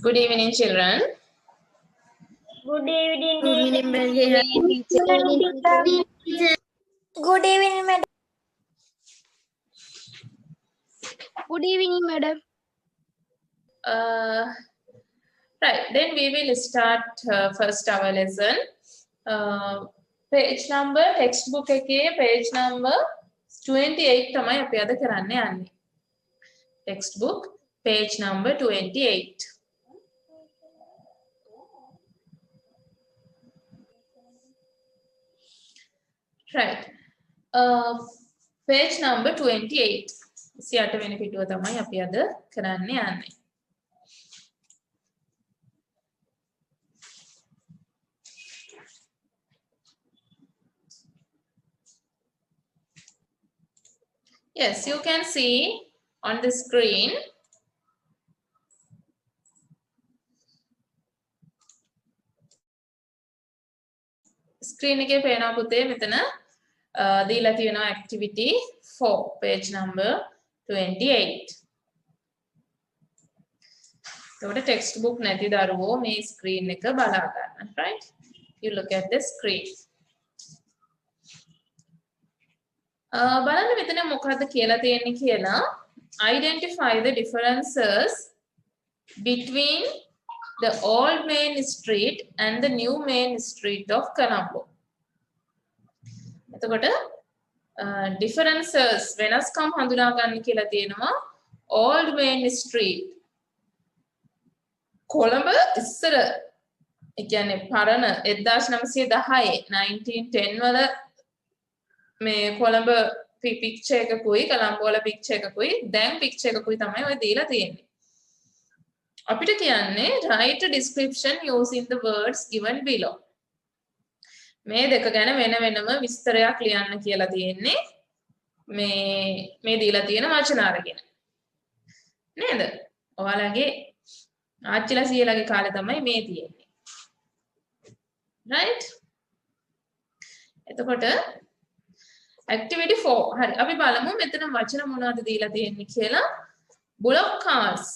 Good evening, children. Good evening, Good evening, teacher. Good evening, madam. Good evening, madam. Right, then we will start first our lesson. Page number, textbook එකේ page number 28 තමයි අපි අද කරන්න යන්නේ. Textbook page number 28. Right. Page number 28. 28 වෙනි පිටුව තමයි අපි අද කරන්න යන්නේ. Yes, you can see on the screen. Screen එකේ පේනවා පුතේ මෙතන දීලා තියෙනවා activity 4 page number 28. එතකොට textbook නැති දරුවෝ මේ screen එක බලා ගන්න, right? You look at the screen. බලන්න මෙතන මොකද්ද කියලා තියෙන්නේ කියලා. Identify the differences between the old main street and the new main street of Colombo. එතකොට differences වෙනස්කම් හඳුනා ගන්න කියලා තියෙනවා. Old main street කොළඹ ඉස්සර ඒ කියන්නේ පරණ 1910 1910 වල මේ කොළඹ පික්චර් එකකුයි කොළඹ වල පික්චර් එකකුයි දැන් පික්චර් එකකුයි තමයි ඔය දීලා තියෙන්නේ. අපිට කියන්නේ write a description using the words given below. මේ දෙක ගැන වෙන වෙනම විස්තරයක් ලියන්න කියලා තියෙන්නේ. මේ දීලා තියෙන වචන අරගෙන. නේද? ඔයාලගේ ආච්චිලා සීයලාගේ කාලේ තමයි මේ තියෙන්නේ. right? එතකොට activity 4. හරි. අපි බලමු මෙතන වචන මොනවද දීලා තියෙන්නේ කියලා. Bullock cars.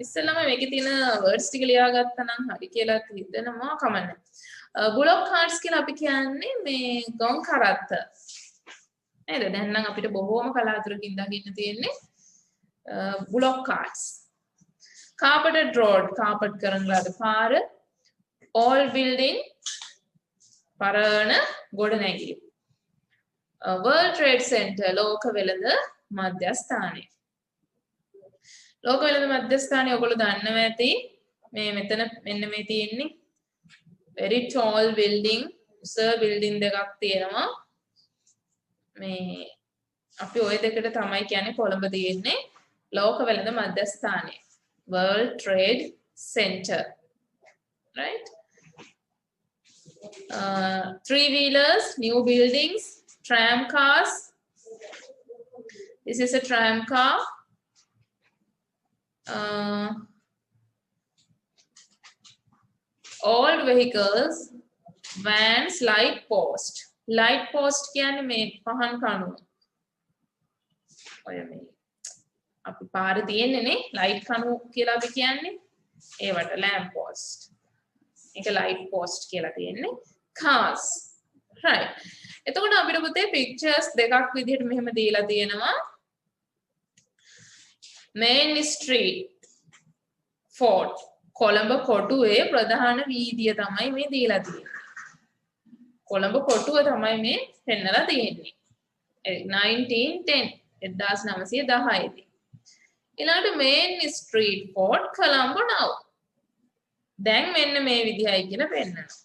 ඉස්සෙල්ලාම මේකේ තියෙන words ටික ලියාගත්තා නම් හරි කියලා හිතෙනවා කමන්න. Bullock cars කියලා අපි කියන්නේ මේ ගොන් කරත්ත. නේද? දැන් නම් අපිට බොහෝම කලාතුරකින් දකින්න තියෙන්නේ Bullock cars. Carpeted road, carpet කරන ලද පාර. Old building, පරණ ගොඩනැගිලි. World Trade Center, ලෝක වෙළඳ මධ්‍යස්ථානය. ලෝක වෙළඳ මධ්‍යස්ථානය ඔයගොල්ලෝ දන්නවා ඇති. මේ මෙතන මෙන්න මේ තියෙන්නේ very tall building, උස building දෙකක් තියෙනවා. මේ අපි ওই දෙකට තමයි කියන්නේ කොළඹ තියෙන්නේ ලෝක වෙළඳ මධ්‍යස්ථානය. World Trade Center. Right? Three-wheelers, new buildings, tram cars. This is a tram car. Old vehicles, vans, light post. Light post කියන්නේ මේ පහන් කණුව. ඔය මේ අපි පාර තියෙන්නේ නේ light කණුව කියලා අපි කියන්නේ. ඒවට lamp post. ඒක light post කියලා තියෙන්නේ. Cars. Right. එතකොට අපිට පුතේ pictures දෙකක් විදිහට මෙහෙම දීලා තියෙනවා. Main street fort. කොළඹ කොටුවේ ප්‍රධාන වීදිය තමයි මේ දීලා තියෙන්නේ. කොළඹ කොටුව තමයි මේ පෙන්නලා තියෙන්නේ. 1910 1910 දී. ඊළඟට main street fort Colombo now. දැන් මෙන්න මේ විදිහයි කියලා පෙන්නනවා.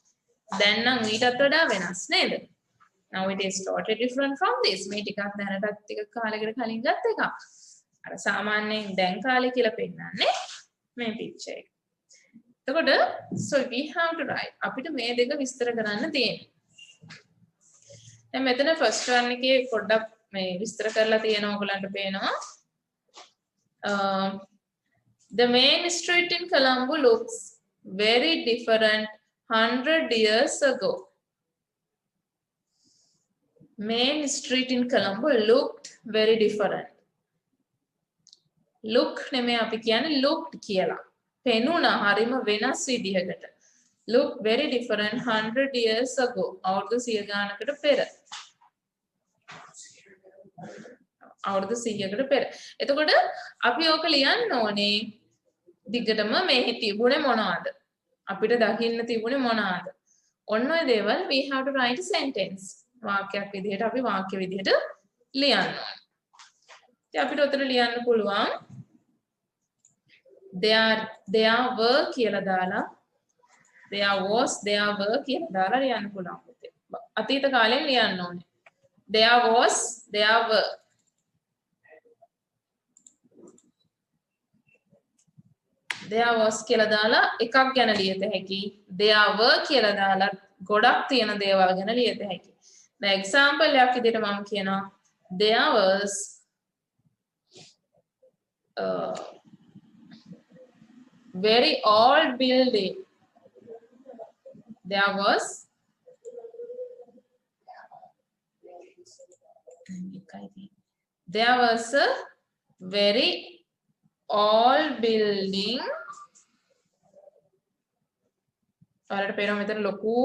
දැන් නම් ඊටත් වඩා වෙනස් නේද? Now it is totally different from this. මේ ටිකක් දැනටත් ටික කාලයකට කලින් ගත්ත එකක්. අර සාමාන්‍යයෙන් දැන් කාලේ කියලා පෙන්නන්නේ මේ picture එක. එතකොට so we have to write. අපිට මේ දෙක විස්තර කරන්න තියෙනවා. දැන් මෙතන first one එකේ පොඩ්ඩක් මේ විස්තර කරලා තියෙනවා ඔයගලන්ට පේනවා. The main street in Colombo looks very different 100 years ago. Main street in Colombo looked very different. look නෙමෙයි අපි කියන්නේ looked කියලා. පෙනුණා හරිම වෙනස් විදිහකට. Look very different 100 years ago. අවුරුදු 100 ගානකට පෙර. අවුරුදු 100කට පෙර. එතකොට අපි ඕක ලියන්න ඕනේ දිගටම මේ තිබුණේ මොනවද? අපිට දකින්න තිබුණේ මොනවද? ඔන්න ඔය දේවල් we have to write a sentence. වාක්‍යයක් විදිහට අපි වාක්‍ය විදිහට ලියන්න ඕනේ. ඉතින් අපිට උතන ලියන්න පුළුවන් there were කියලා දාලා there was there were කියලා දාලා ලියන්න පුළුවන්. අතීත කාලෙන් ලියන්න ඕනේ. there was there were there was කියලා දාලා එකක් ගැන ලියත හැකි. there were කියලා දාලා ගොඩක් තියෙන දේවල් ගැන ලියත හැකි. දැන් එක්සැම්පල් එකක් විදිහට මම කියනවා there was very old building. There was a very old building. ඔයාලට පේනවා මෙතන ලොකු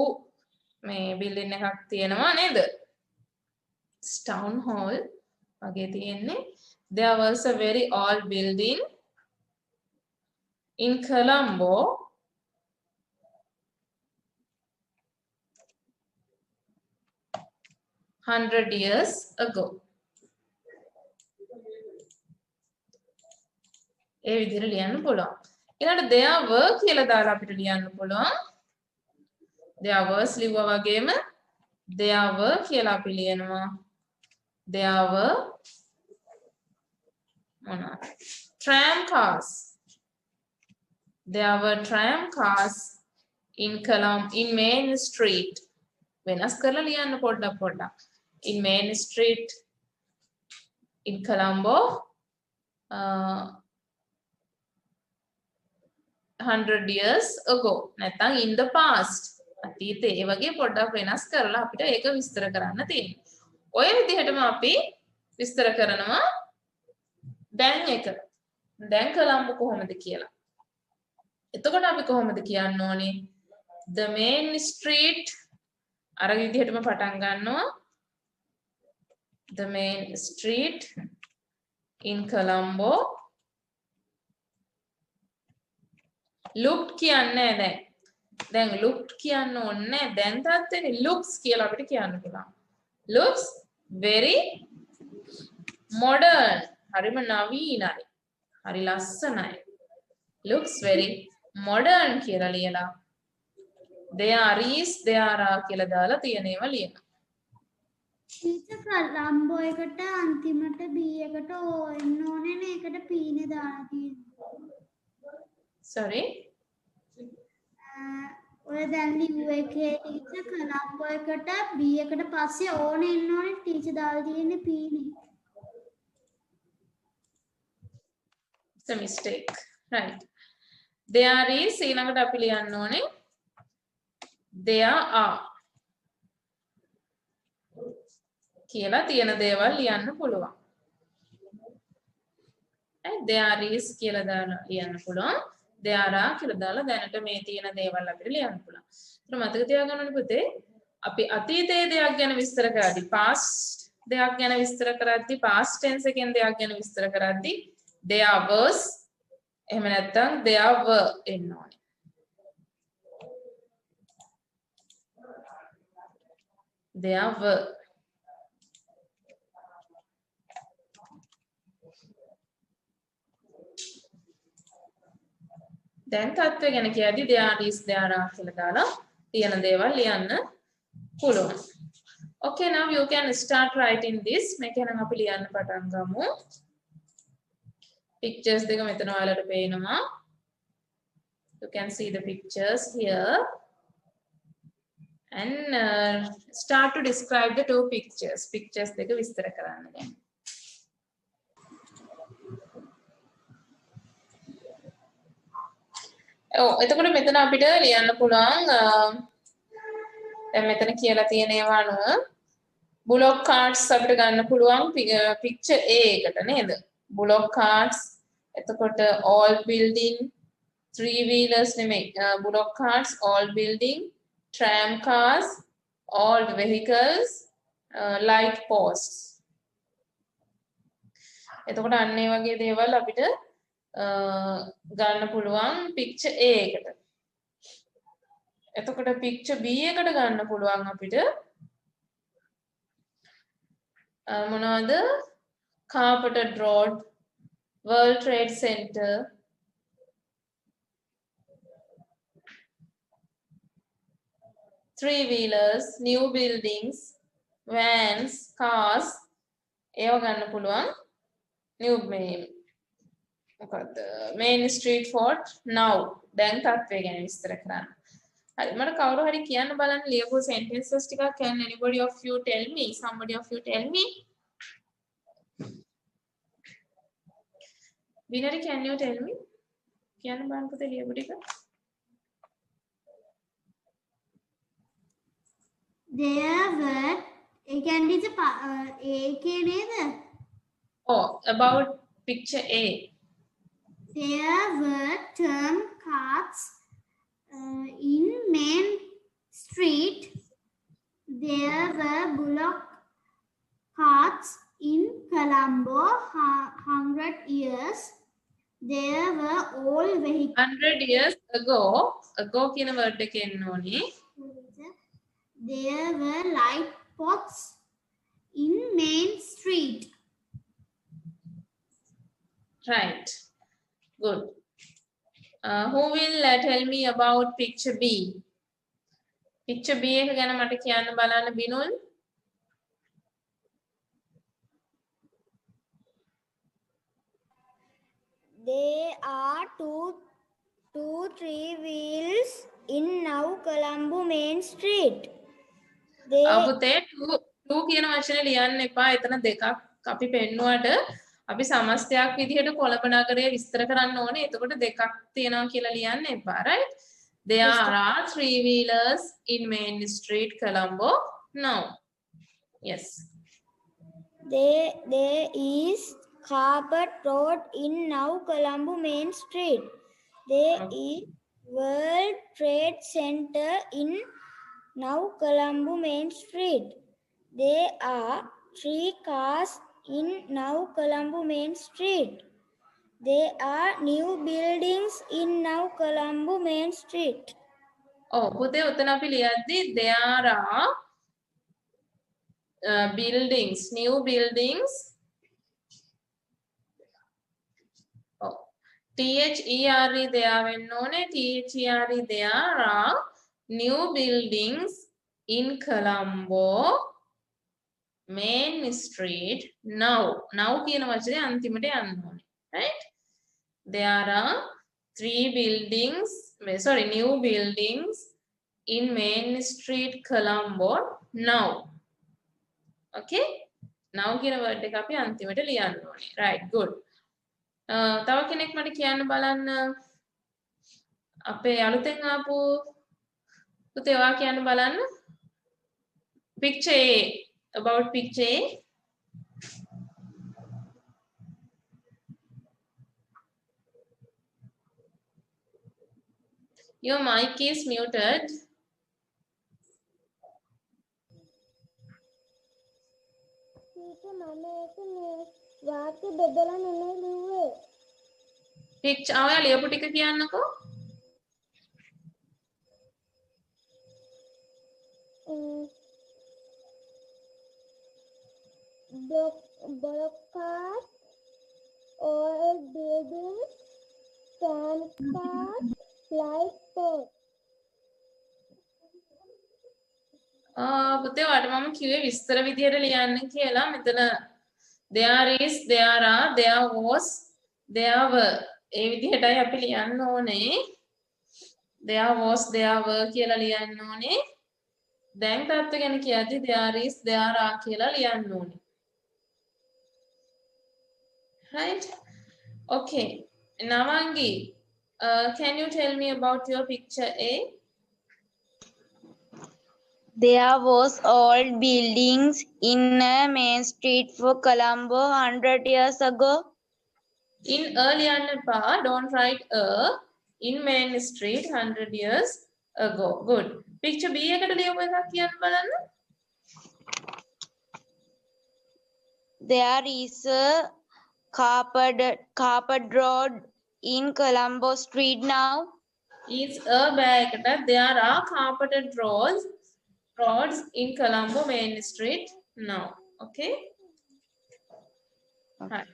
මේ බිල්ඩින් එකක් තියෙනවා නේද? town hall වගේ තියෙන්නේ. There was a very old building in Colombo. Hundred years ago. ඒ විදිහට ලියන්න පුළුවන්. ඊළඟට there were කියලා දාලා අපිට ලියන්න පුළුවන්. there was ලිව්වා වගේම there were කියලා අපි ලියනවා. there were මොනවාද? tram cars. There were tram cars in Main Street. වෙනස් කරලා ලියන්න පොඩ්ඩක්. In Main Street in Colombo 100 years ago. නැත්නම් in the past. අතීතේ ඒ වගේ පොඩ්ඩක් වෙනස් කරලා අපිට ඒක විස්තර කරන්න තියෙනවා. ඔය විදිහටම අපි විස්තර කරනවා දැන් එක. දැන් කොළඹ කොහොමද කියලා. එතකොට අපි කොහොමද කියන්න ඕනේ? The main street අර විදිහටම පටන් ගන්නවා. The main street in Colombo looked කියන්නේ දැන්. දැන් looked කියන්න ඕනේ. දැන් තාත්තනේ looks කියලා අපිට කියන්න පුළුවන්. Looks very modern. හරිම නවීනයි. හරි ලස්සනයි. Looks very modern කියලා ලියලා there is there are කියලා දාලා තියෙනේම ලියනවා. ටීචර් කොළඹ එකට අන්තිමට B එකට O එන්න ඕනේ නේ. ඒකට P නේ දාලා තියෙන්නේ. sorry ඔය දැන් ලිව් එකේ ටීචර් කොළඹ එකට B එකට පස්සේ O නේ එන්න ඕනේ. ටීචර් දාලා තියෙන්නේ P නේ. it's a mistake. right. there is ඊළඟට අපි ලියන්න ඕනේ there are කියලා තියෙන දේවල් ලියන්න පුළුවන්. there is කියලා දාලා ලියන්න පුළුවන්. there are කියලා දාලා දැනට මේ තියෙන දේවල් අපිට ලියන්න පුළුවන්. ඒත් මතක තියාගන්න ඕනේ පුතේ අපි අතීතයේ දෙයක් ගැන විස්තර කරද්දී past දෙයක් ගැන විස්තර කරද්දී past tense එකෙන් දෙයක් ගැන විස්තර කරද්දී there was එහෙම නැත්නම් there were එන්න ඕනේ. there were දැන් තත්ත්වය ගැන කියද්දී there is there are කියලා දාලා තියෙන දේවල් ලියන්න පුළුවන්. Okay, now you can start writing this. මේක නම් අපි ලියන්න පටන් ගමු. pictures දෙක මෙතන ඔයාලට පේනවා. You can see the pictures here and start to describe the two pictures. Pictures දෙක විස්තර කරන්න දැන්. එතකොට මෙතන අපිට ලියන්න පුළුවන් දැන් මෙතන කියලා තියෙන ඒවා අනුව bullock carts අපිට ගන්න පුළුවන් picture A එකට නේද? bullock carts එතකොට all building, three wheelers නෙමෙයි, bullock carts, all building, tram cars, all vehicles, light posts. එතකොට අන්න ඒ වගේ දේවල් අපිට ගන්න පුළුවන් picture A එකට. එතකොට picture B එකට ගන්න පුළුවන් අපිට මොනවද? Carpeted road, World Trade Center, three wheelers, new buildings, vans, cars, ඒව ගන්න පුළුවන්. new මොකද්ද? main street fort now. දැන් තත්ත්වය ගැන විස්තර කරන්න. හරි මට කවුරු හරි කියන්න බලන්න ලියපු sentences ටිකක්. can anybody of you tell me? Somebody of you tell me? Binary, can you tell me? කියන්න බලන්න පුතේ ලියපු ටික. There were ඒකෙන්දිද ඒකේ නේද? Oh, about picture A. There were tram carts in Main Street. There were bullock carts in Colombo 100 years. There were all vehicles. 100 years ago. Ago කියන word එක එන්න ඕනේ. There were light pots in Main Street. Right. Good. Who will tell me about picture B? Picture B එක ගැන මට කියන්න බලන්න බිනුල්. There are three wheels in Now Colombo Main Street. පුතේ 2 කියන වචනේ ලියන්න එපා. එතන දෙකක් අපි පෙන්නුවට අපි සමස්තයක් විදිහට කොළඹ නගරය විස්තර කරන්න ඕනේ. එතකොට දෙකක් තියෙනවා කියලා ලියන්න එපා. Right? There are three wheelers in Main Street, Colombo now. Yes. There is Carpet Road in Now Colombo Main Street. There is World Trade Center in Now Colombo Main Street. There are 3 cars in Now Colombo Main Street. There are new buildings in Now Colombo Main Street. පුතේ උතන අපි ලියද්දි there are buildings, new buildings. THERE there වෙන්න ඕනේ. THERE there are new buildings in Colombo Main Street now. Now කියන වචනේ අන්තිමට යන්න ඕනේ. Right? There are new buildings in Main Street, Colombo now. Okay? Now කියන word එක අපි අන්තිමට ලියන්න ඕනේ. Right, good. තව කෙනෙක් මට කියන්න බලන්න අපේ අලුතෙන් ආපු පුතේ ඔයා කියන්න බලන්න picture A, about picture A. Your mic is muted. වාක්‍ය බෙදලා නෙමෙයි ලිව්වේ. picture ඔයා ලියපු ටික කියන්නකෝ. Bullock cart, oil buildings, tram cars, light posts. පුතේ ඔයාට මම කිව්වේ විස්තර විදියට ලියන්න කියලා. මෙතන there is, there are, there was, there were. ඒ විදිහටයි අපි ලියන්න ඕනේ. there was, there were කියලා ලියන්න ඕනේ. දැන් තත්ත්ව ගැන කියද්දි there is, there are කියලා ලියන්න ඕනේ. Right? Okay. Navangi, can you tell me about your picture A? There was old buildings in Main Street for Colombo 100 years ago. In early and pa, don't write a. In main street 100 years ago. Good. Picture B එකට ලියපු එකක් කියන්න බලන්න. There is a carpet road in Colombo Street now. Is a bag. There are carpeted roads in Colombo main street now. Okay. Hi.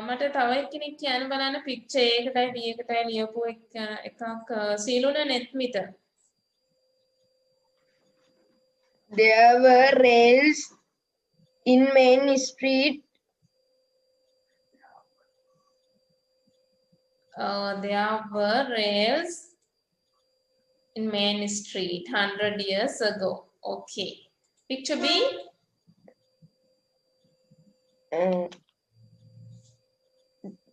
මට තව කෙනෙක් කියන්න බලන්න picture A එකටයි B එකටයි ලියපු එකක් සීලුන නෙත්මිත. There were rails in Main Street. There were rails in Main Street 100 years ago. Okay. Picture B.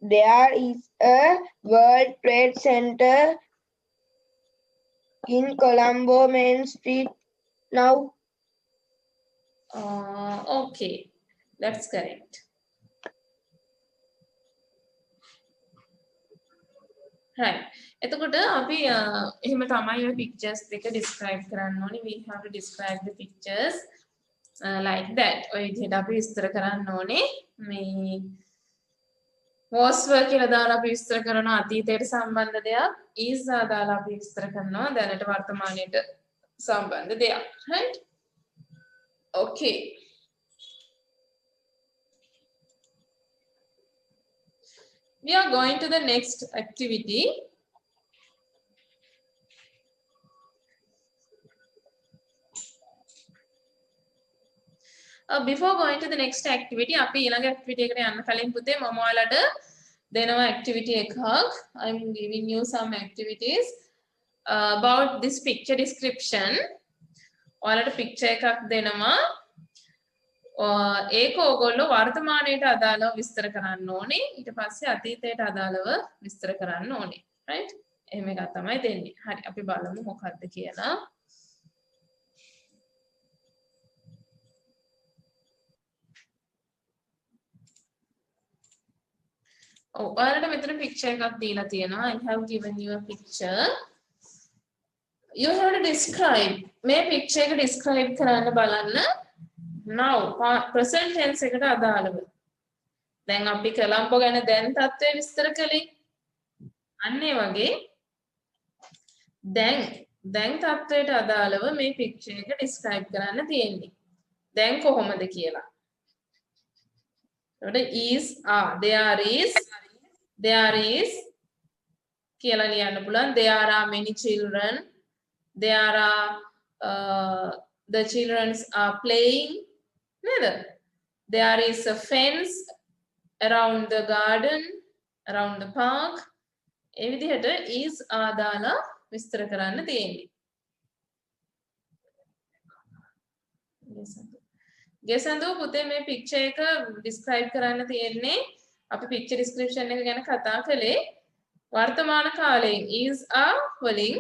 There is a World Trade Center in Colombo Main Street now. Okay. That's correct. Right. එතකොට අපි එහෙම තමයි ඔය pictures දෙක describe කරන්න ඕනේ. We have to describe the pictures like that. ඔය විදිහට අපි විස්තර කරන්න ඕනේ. මේ was were කියලා දාලා අපි විස්තර කරනවා අතීතයට සම්බන්ධ දෙයක්. is දාලා අපි විස්තර කරනවා දැනට වර්තමානයට සම්බන්ධ දෙයක්. Right? Okay. We are going to the next activity. Before going to the next activity, අපි ඊළඟ activity එකට යන්න කලින් පුතේ මම ඔයාලට දෙනවා activity එකක්. I'm giving you some activities about this picture description. ඔයාලට picture එකක් දෙනවා. ඒක ඕගොල්ලෝ වර්තමානයට අදාළව විස්තර කරන්න ඕනේ. ඊට පස්සේ අතීතයට අදාළව විස්තර කරන්න ඕනේ. right? එහෙම එකක් තමයි දෙන්නේ. හරි අපි බලමු මොකක්ද කියලා. ඔයාලට මෙතන picture එකක් දීලා තියෙනවා. I have given you a picture. You have to describe. මේ picture එක describe කරන්න බලන්න. Now present tense එකට අදාළව. දැන් අපි කොළඹ ගැන දැන් තත්ත්වය විස්තර කළේ. අන්න ඒ වගේ දැන් තත්ත්වයට අදාළව මේ picture එක describe කරන්න තියෙන්නේ. දැන් කොහොමද කියලා. එතකොට is there is කියලා ලියන්න පුළුවන්. There are many children. There are the children are playing. There is a fence around the garden, around the park. ඒ විදිහට is ආදාලා විස්තර කරන්න තියෙන්නේ. ගෙසඳු පුතේ මේ picture එක describe කරන්න තියෙන්නේ. අපි picture description එක ගැන කතා කළේ. වර්තමාන කාලයෙන් is වලින්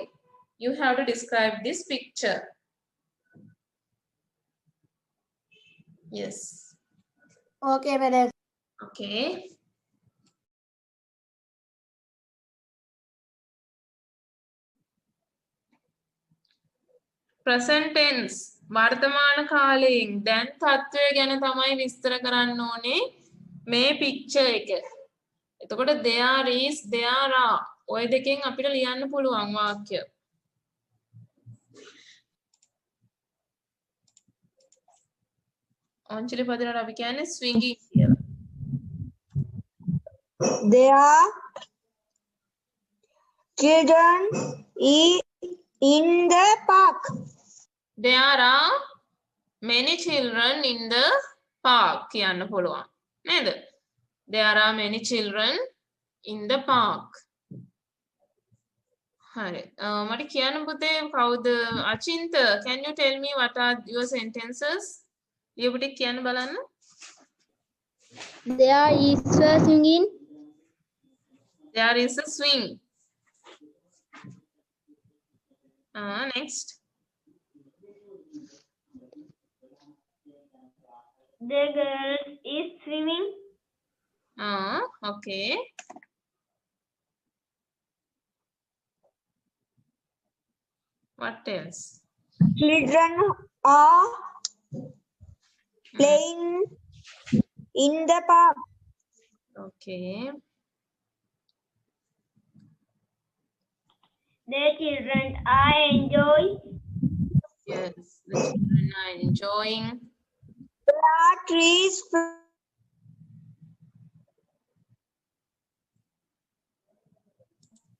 you have to describe this picture. Yes. Okay, madam. Okay. Present tense. වර්තමාන කාලයෙන් දැන් තත්ත්වය ගැන තමයි විස්තර කරන්න ඕනේ මේ picture එක. එතකොට there is, there are. ඔය දෙකෙන් අපිට ලියන්න පුළුවන් වාක්‍ය. ඔන්චලි පදනට අපි කියන්නේ swinging කියලා. There are children in the park. There are many children in the park කියන්න පුළුවන්. නේද? There are many children in the park. හරි. මට කියන්න පුතේ කවුද? Achintha, can you tell me what are your sentences? ලියපු ටික කියන්න බලන්න. There is a swinging. There is a swing. Next. The girls is swimming. Okay. What else? Children are playing in the park. Okay. The children are enjoying. Yes, the children are enjoying. There are trees.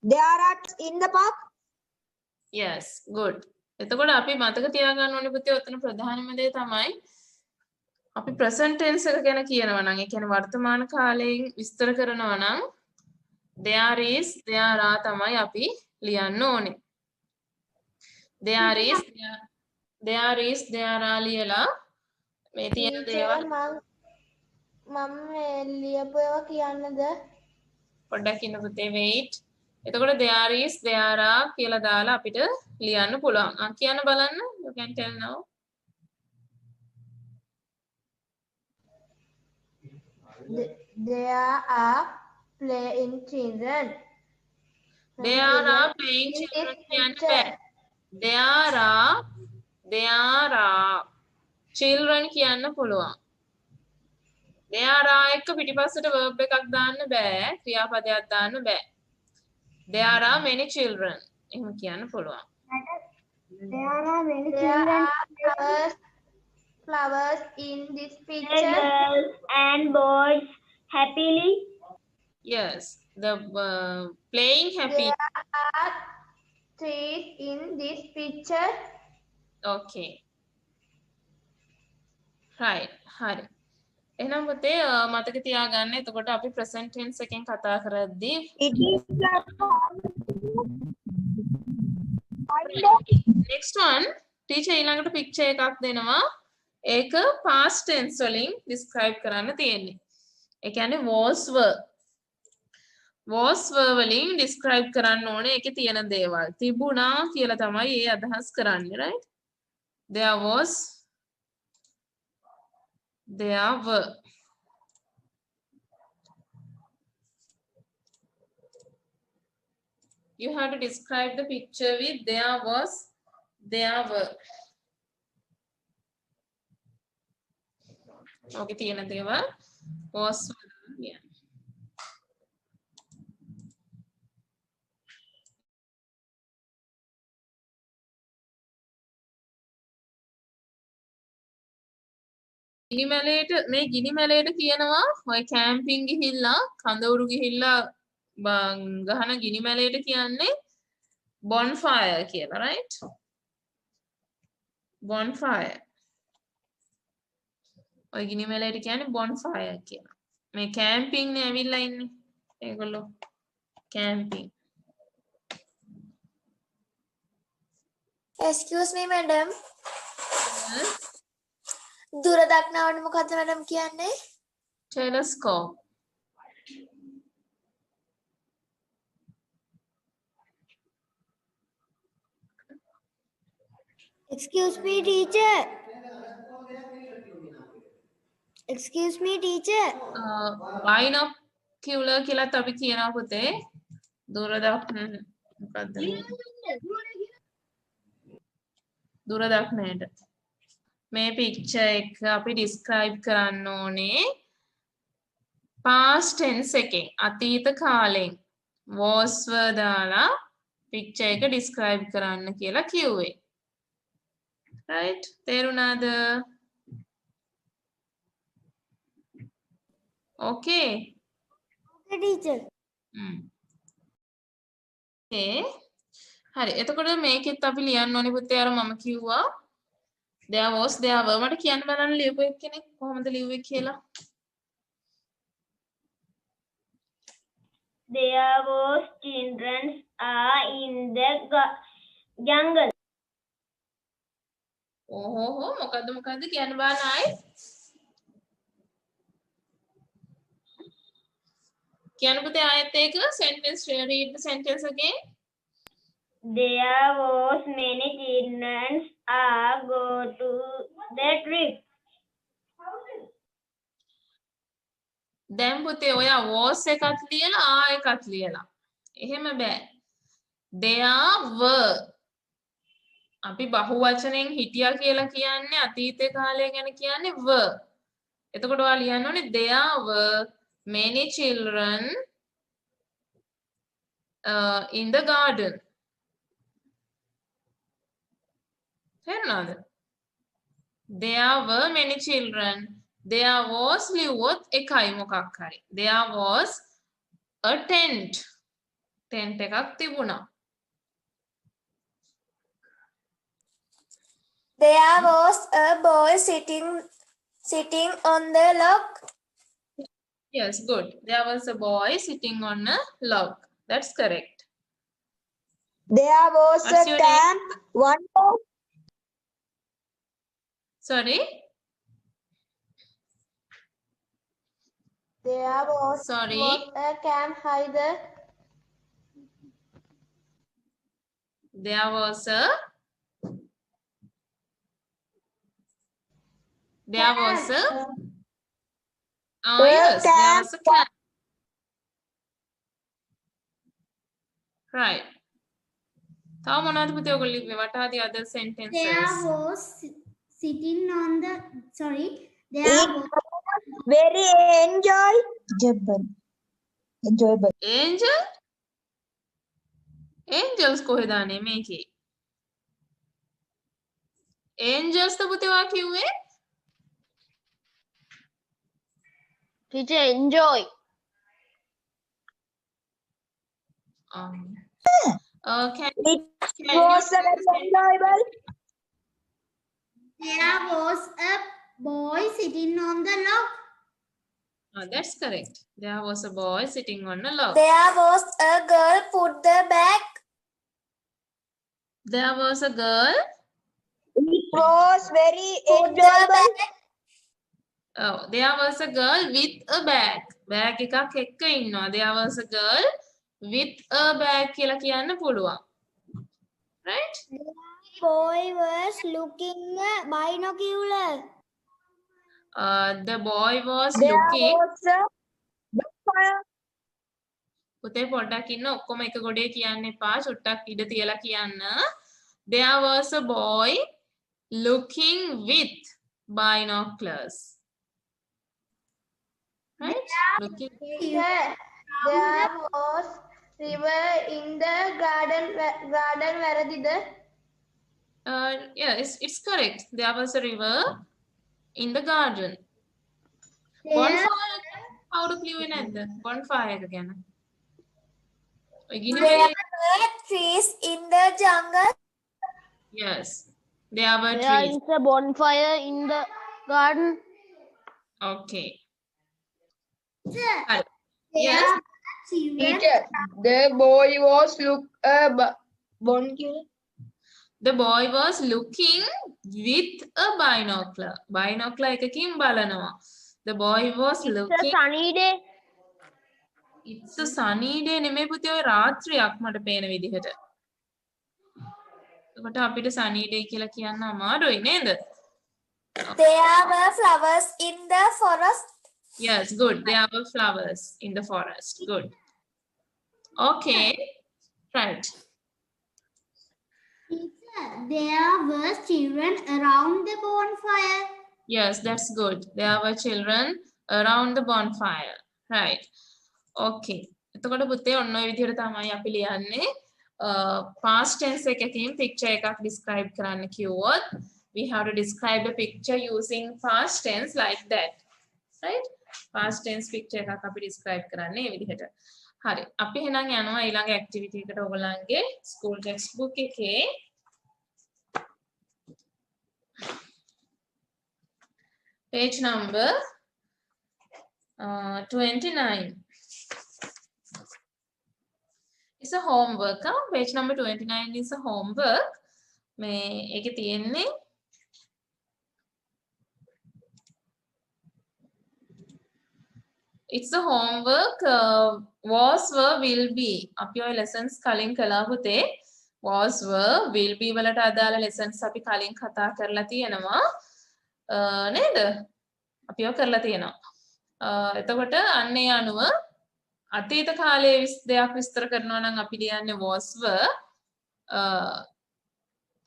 There are in the park. Yes, good. එතකොට අපි මතක තියාගන්න ඕනේ පුතේ ඔතන ප්‍රධානම දේ තමයි අපි present tense එක ගැන කියනවා නම් ඒ කියන්නේ වර්තමාන කාලයෙන් විස්තර කරනවා නම් there is there are තමයි අපි ලියන්න ඕනේ. there is there are ලියලා මේ තියෙන දේවල් මම ලියපු ඒවා කියන්නද? පොඩ්ඩක් ඉන්න පුතේ wait. එතකොට there is there are කියලා දාලා අපිට ලියන්න පුළුවන්. කියන්න බලන්න. You can tell now. There are playing children. There are playing children කියන්න බෑ. There are children කියන්න පුළුවන්. there are එක පිටිපස්සට verb එකක් දාන්න බෑ. ක්‍රියාපදයක් දාන්න බෑ. There are many children. එහෙම කියන්න පුළුවන්. There are many children. Flowers in this picture. Girls and boys happily. Yes, the playing happy. There are trees in this picture. Okay. Right. හරි. එහෙනම් පුතේ මතක තියාගන්න. එතකොට අපි present tense එකෙන් කතා කරද්දී It is next one teacher ඊළඟට picture එකක් දෙනවා. ඒක past tense වලින් describe කරන්න තියෙන්නේ. ඒ කියන්නේ was were. was were වලින් describe කරන්න ඕනේ ඒකේ තියෙන දේවල්. තිබුණා කියලා තමයි ඒ අදහස් කරන්නේ, right? There was, there were. You have to describe the picture with there was, there were. Okay, තියෙන දේවල් was yeah. ගිනි මැලේට කියනවා ඔය කැම්පින් ගිහිල්ලා කඳවුරු ගිහිල්ලා ගහන ගිනි මැලේට කියන්නේ bonfire කියලා, right? bonfire. ඔය ගිනි මැලේට කියන්නේ bonfire කියලා. මේ කැම්පින් නේ ඇවිල්ලා ඉන්නේ. ඒගොල්ලෝ කැම්පින්. Excuse me, madam. දුර දක්නවට මොකද්ද madam කියන්නේ? telescope. Excuse me, teacher. Excuse me, teacher. binocular කියලාත් අපි කියනවා පුතේ. දුර දක්න මොකද්ද? දුර දක්නට. මේ picture එක අපි describe කරන්න ඕනේ past tense එකෙන්. අතීත කාලෙන් was were දාලා picture එක describe කරන්න කියලා කිව්වේ. right? තේරුණාද? okay. Okay, teacher. okay. හරි. එතකොට මේකෙත් අපි ලියන්න ඕනේ පුතේ අර මම කිව්වා there was there were මට කියන්න බලන්න ලියපු එක්කෙනෙක් කොහොමද ලිව්වේ කියලා. There was children are in the jungle. ඕහෝ මොකද්ද කියන්න බලන්න ආයි. කියන්න පුතේ ආයෙත් ඒක sentence read the sentence again. There was many children are go to the trip. දැන් පුතේ ඔයා was එකත් ලියලා ආ එකත් ලියලා. එහෙම බෑ. there were අපි බහුවචනෙන් හිටියා කියලා කියන්නේ අතීත කාලය ගැන කියන්නේ were. එතකොට ඔයා ලියන්න ඕනේ there were many children in the garden. තේරුණාද? There were many children. There was ලිව්වොත් එකයි මොකක් හරි. There was a tent. tent එකක් තිබුණා. There was a boy sitting on the log. Yes, good. There was a boy sitting on a log. That's correct. There was What's your name? One more. Sorry? There was Sorry. a camp either. There was a There was a yes, there was a cat. Right. තව මොනවද පුතේ ඔයගොල්ලෝ ලිව්වේ? What are the other sentences? There was sitting on the sorry. There was Very enjoyable. Angel? Angels කොහෙද ආනේ මේකේ? Angels ද පුතේ ඔයා කිව්වේ? Teacher, enjoy. Can It was very enjoyable. there was a boy sitting on the log. That's correct. There was a boy sitting on a log. There was a girl put the bag. There was a girl. It was very Put the enjoyable. bag. Oh, there was a girl with a bag. Bag එකක් එක්ක ඉන්නවා. There was a girl with a bag කියලා කියන්න පුළුවන්. Right? Boy was looking binocular. The boy was There looking. was a bonfire. පුතේ පොඩ්ඩක් ඉන්න ඔක්කොම එක ගොඩේ කියන්න එපා. චුට්ටක් ඉඩ තියලා කියන්න. There was a boy looking with binoculars. Right? Looking. There was river in the garden. Garden වැරදිද? Yeah, it's correct. There was a river in the garden. Bonfire. කවුරු කිව්වේ නැද්ද? Bonfire එක ගැන. ඔය ගිනි There වලේ- were trees in the jungle. Yes. There were There trees. is a bonfire in the garden. Okay. Sir, Right. there Yes. are children. Teacher, the boy was bonfire. The boy was looking with a binocular. Binocular එකකින් බලනවා. The boy was It's a looking. sunny day. It's a sunny day නෙමෙයි පුතේ ඔය රාත්‍රියක් මට පේන විදිහට. එතකොට අපිට sunny day කියලා කියන්න අමාරුයි නේද? There were flowers in the forest. Yes, good. There were flowers in the forest. Good. Okay. Right. Teacher, there were children around the bonfire. Yes, that's good. There were children around the bonfire. Right. Okay. එතකොට පුතේ ඔන්න ඔය විදිහට තමයි අපි ලියන්නේ. Past tense එකකින් picture එකක් describe කරන්න කිව්වොත් we have to describe the picture using past tense like that. Right? Past tense picture එකක් අපි describe කරන්නේ මේ විදිහට. හරි. අපි එහෙනම් යනවා ඊළඟ activity එකට ඔයගොල්ලන්ගේ school textbook එකේ page number 29. It's a homework. Page number 29 is a homework. මේ ඒකේ තියෙන්නේ it's a homework was were will be. අපි ඔය lessons කලින් කළා පුතේ. was were will be වලට අදාළ lessons අපි කලින් කතා කරලා තියෙනවා. නේද? අපි ඔය කරලා තියෙනවා. එතකොට අන්න ඒ අනුව අතීත කාලයේ දෙයක් විස්තර කරනවා නම් අපි ලියන්නේ was were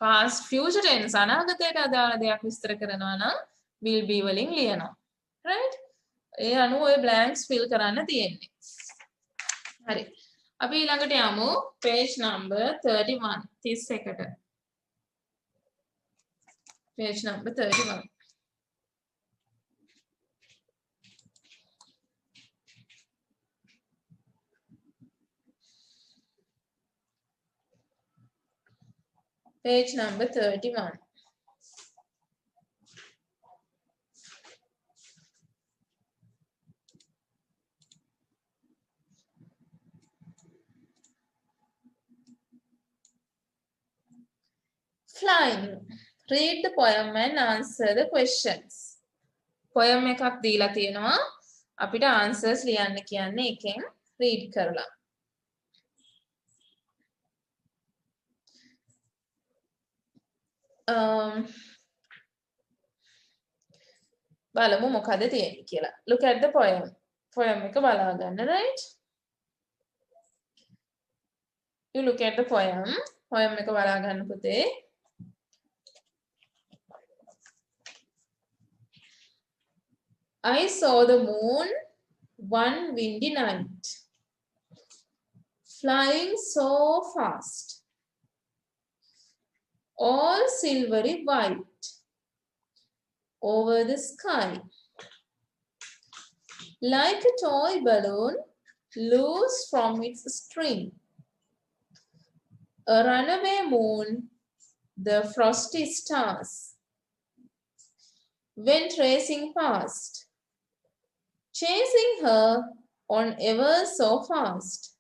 past future tense අනාගතයට අදාළ දෙයක් විස්තර කරනවා නම් will be වලින් ලියනවා right ඒ අනුව ඔය blanks fill කරන්න තියෙන්නේ හරි අපි ඊළඟට යමු page number 31 31ට page number 31 page number 31 flying read the poem and answer the questions poem එකක් දීලා තියෙනවා අපිට answers ලියන්න කියන්නේ එකෙන් read කරලා බලමු මොකද තියෙන්නේ කියලා look at the poem එක බලා ගන්න right you look at the poem එක බලා ගන්න පුතේ I saw the moon one windy night, flying so fast, all silvery white, over the sky, like a toy balloon loose from its string. A runaway moon, the frosty stars, went racing past, chasing her on ever so fast.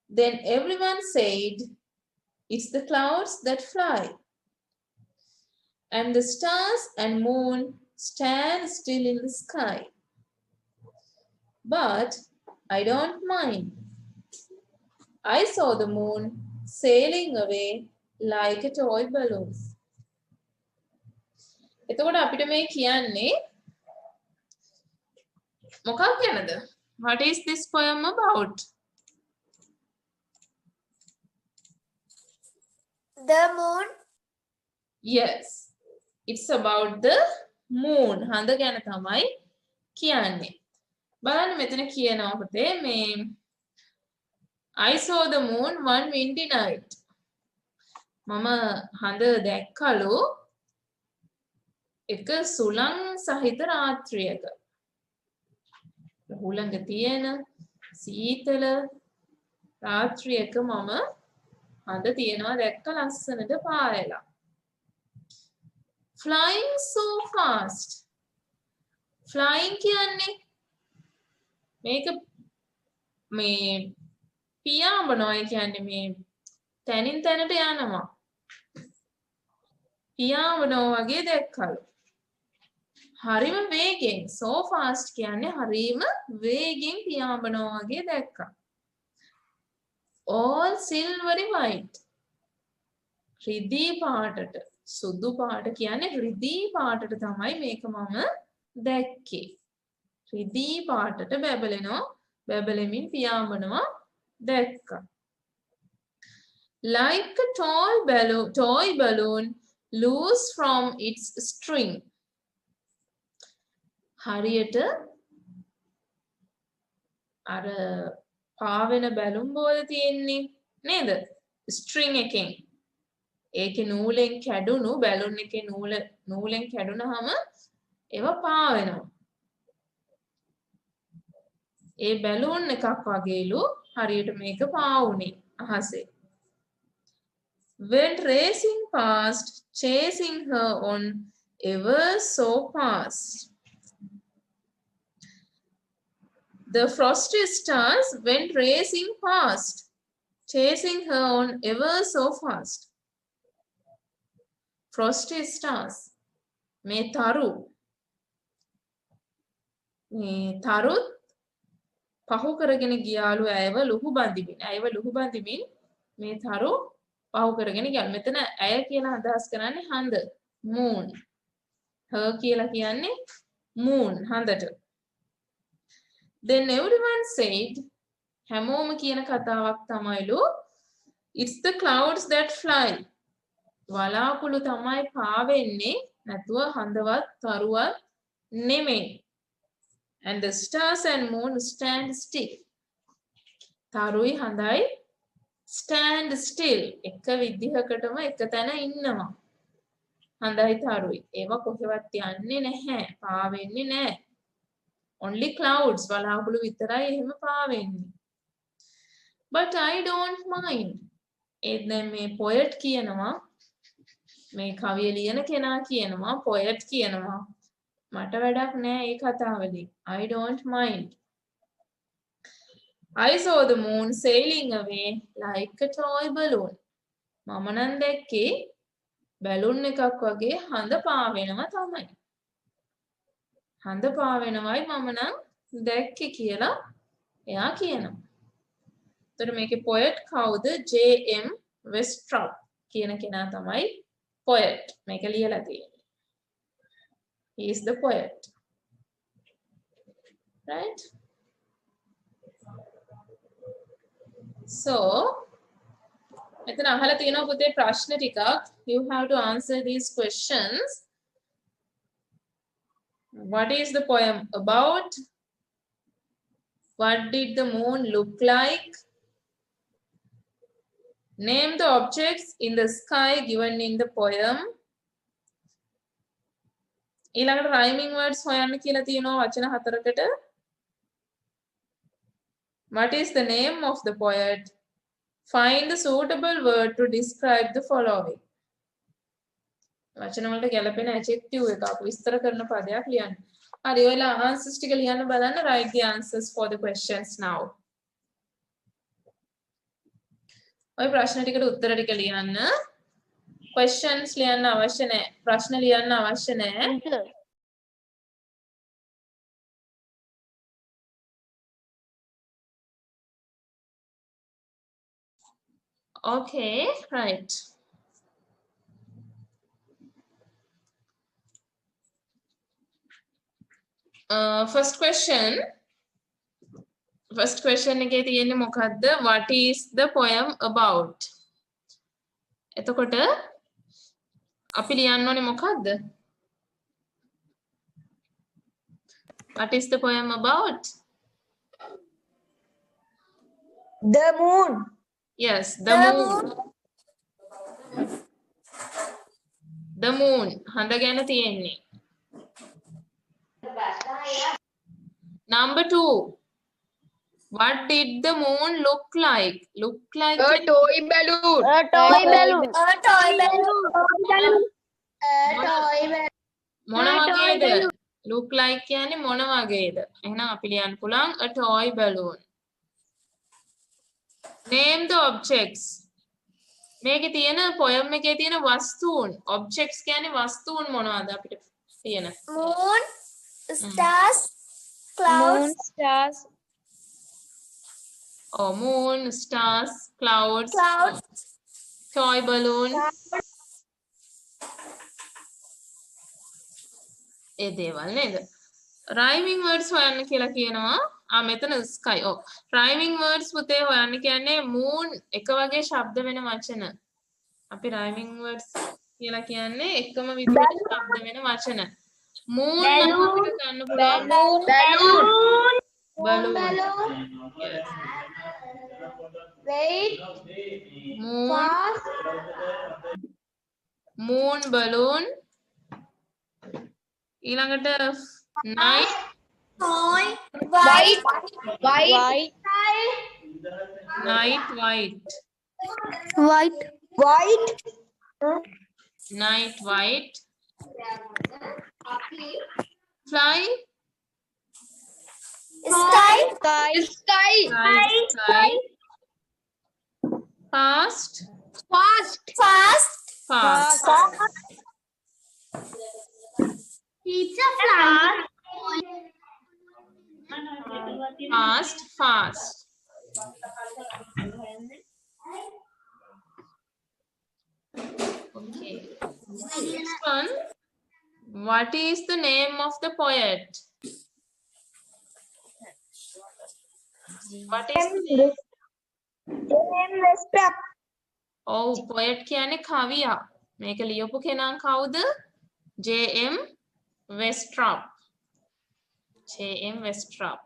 Then everyone said, it's the clouds that fly, and the stars and moon stand still in the sky. But I don't mind. I saw the moon sailing away like a toy balloon. එතකොට අපිට මේ කියන්නේ මොකක් ගැනද? What is this poem about? The moon. Yes. It's about the moon. හඳ ගැන තමයි කියන්නේ. බලන්න මෙතන කියනවා පුතේ මේ I saw the moon one windy night. මම හඳ දැක්කලු එක සුළං සහිත රාත්‍රියක. හුළඟ තියෙන සීතල රාත්‍රියක මම හඳ තියෙනවා දැක්ක ලස්සනට පායලා. Flying so fast. Flying කියන්නේ මේක මේ පියාඹනවා කියන්නේ මේ තැනින් තැනට යනවා. පියාඹනවා වගේ දැක්කලු. හරිම වේගෙන් so fast කියන්නේ හරිම වේගෙන් පියාඹනවා වගේ දැක්කා. all silvery white රිදී පාටට සුදු පාට කියන්නේ රිදී පාටට තමයි මේක මම දැක්කේ. රිදී පාටට බැබලෙමින් පියාඹනවා දැක්කා. like a toy balloon loose from its string. හරියට අර පාවෙන බැලුම් බෝල තියෙන්නේ නේද? ස්ට්‍රින්ග් එකෙන්. ඒකේ නූලෙන් කැඩුණු බැලුන් එකේ නූලෙන් කැඩුනහම ඒව පාවෙනවා. ඒ බැලුන් එකක් වගේලු හරියට මේක පාවුනේ අහසේ. Went racing past, chasing her on ever so fast. The frosty stars went racing past, chasing her on ever so fast. Frosty stars. මේ තරු. මේ තරුත් පහු කරගෙන ගියාලු ඇයව ලුහු බඳිමින් මේ තරු පහු කරගෙන ගියාලු. මෙතන ඇය කියලා අදහස් කරන්නේ හඳ. moon. her කියලා කියන්නේ moon හන්දට. Then everyone said හැමෝම කියන කතාවක් තමයිලු it's the clouds that fly. වලාකුළු තමයි පාවෙන්නේ නැතුව හඳවත් තරුවත් නෙමෙයි. And the stars and moon stand still. තරුයි හඳයි stand still. එක විදිහකටම එක තැන ඉන්නවා. හඳයි තරුයි. ඒවා කොහෙවත් යන්නේ නැහැ. පාවෙන්නේ නැහැ. Only clouds වලාකුළු විතරයි එහෙම පාවෙන්නේ. But I don't mind. ඒ දැන් මේ poet කියනවා මේ කවිය ලියන කෙනා කියනවා poet කියනවා මට වැඩක් නෑ ඒ කතාවලින්. I don't mind. I saw the moon sailing away like a toy balloon. මම නම් දැක්කේ බැලුන් එකක් වගේ හඳ පාවෙනවා තමයි. හඳ පාවෙනවයි මම නම් දැක්කේ කියලා එයා කියනවා. එතකොට මේකේ poet කවුද? J.M. Westraup කියන කෙනා තමයි poet. මේක ලියලා තියෙන්නේ. He is the poet. Right? So, මෙතන අහලා තියෙනවා පුතේ ප්‍රශ්න ටිකක්. You have to answer these questions. What is the poem about? What did the moon look like? Name the objects in the sky given in the poem. ඊළඟට rhyming words හොයන්න කියලා තියෙනවා වචන 4කට. What is the name of the poet? Find the suitable word to describe the following. වචන වලට ගැලපෙන adjective එක අපු විස්තර කරන පදයක් ලියන්න. හරි ඔයලා answers ටික ලියන්න බලන්න. Write the answers for the questions now. ඔය ප්‍රශ්න ටිකට උත්තර ටික ලියන්න. questions ලියන්න අවශ්‍ය නැහැ. ප්‍රශ්න ලියන්න අවශ්‍ය නැහැ. Okay, right. First question එකේ තියෙන්නේ මොකද්ද? What is the poem about? එතකොට අපි ලියන්න ඕනේ මොකද්ද? What is the poem about? The moon. Yes, the moon. The moon. හඳ ගැන තියෙන්නේ. Number 2. What did the moon look like? Look like A toy balloon. A toy balloon. A toy balloon. මොන වගේද? Look like කියන්නේ මොන වගේද? එහෙනම් අපි ලියන්න පුළුවන් a toy balloon. Name the objects. මේකේ තියෙන poem එකේ තියෙන වස්තුන්. Objects කියන්නේ වස්තුන් මොනවද අපිට තියෙන? Moon, stars, clouds. Moon, stars, Oh, moon, stars, clouds, toy balloon. ඒ දේවල් නේද? Rhyming words හොයන්න කියලා කියනවා. මෙතන sky. ඔව්. Rhyming words පුතේ හොයන්න කියන්නේ moon එක වගේ ශබ්ද වෙන වචන. අපි rhyming words කියලා කියන්නේ එකම විදිහට ශබ්ද වෙන වචන. Moon නම් අපිට ගන්න පුළුවන් balloon. Yes. Wait. Moon balloon. ඊළඟට night White. night white night white fly Sky. fast Teacher fly. fast okay next one What is the name of the poet? What is the name? Oh, poet කියන්නේ කවියා. මේක ලියපු කෙනා කවුද? J.M. Westrop. J.M. Westrop.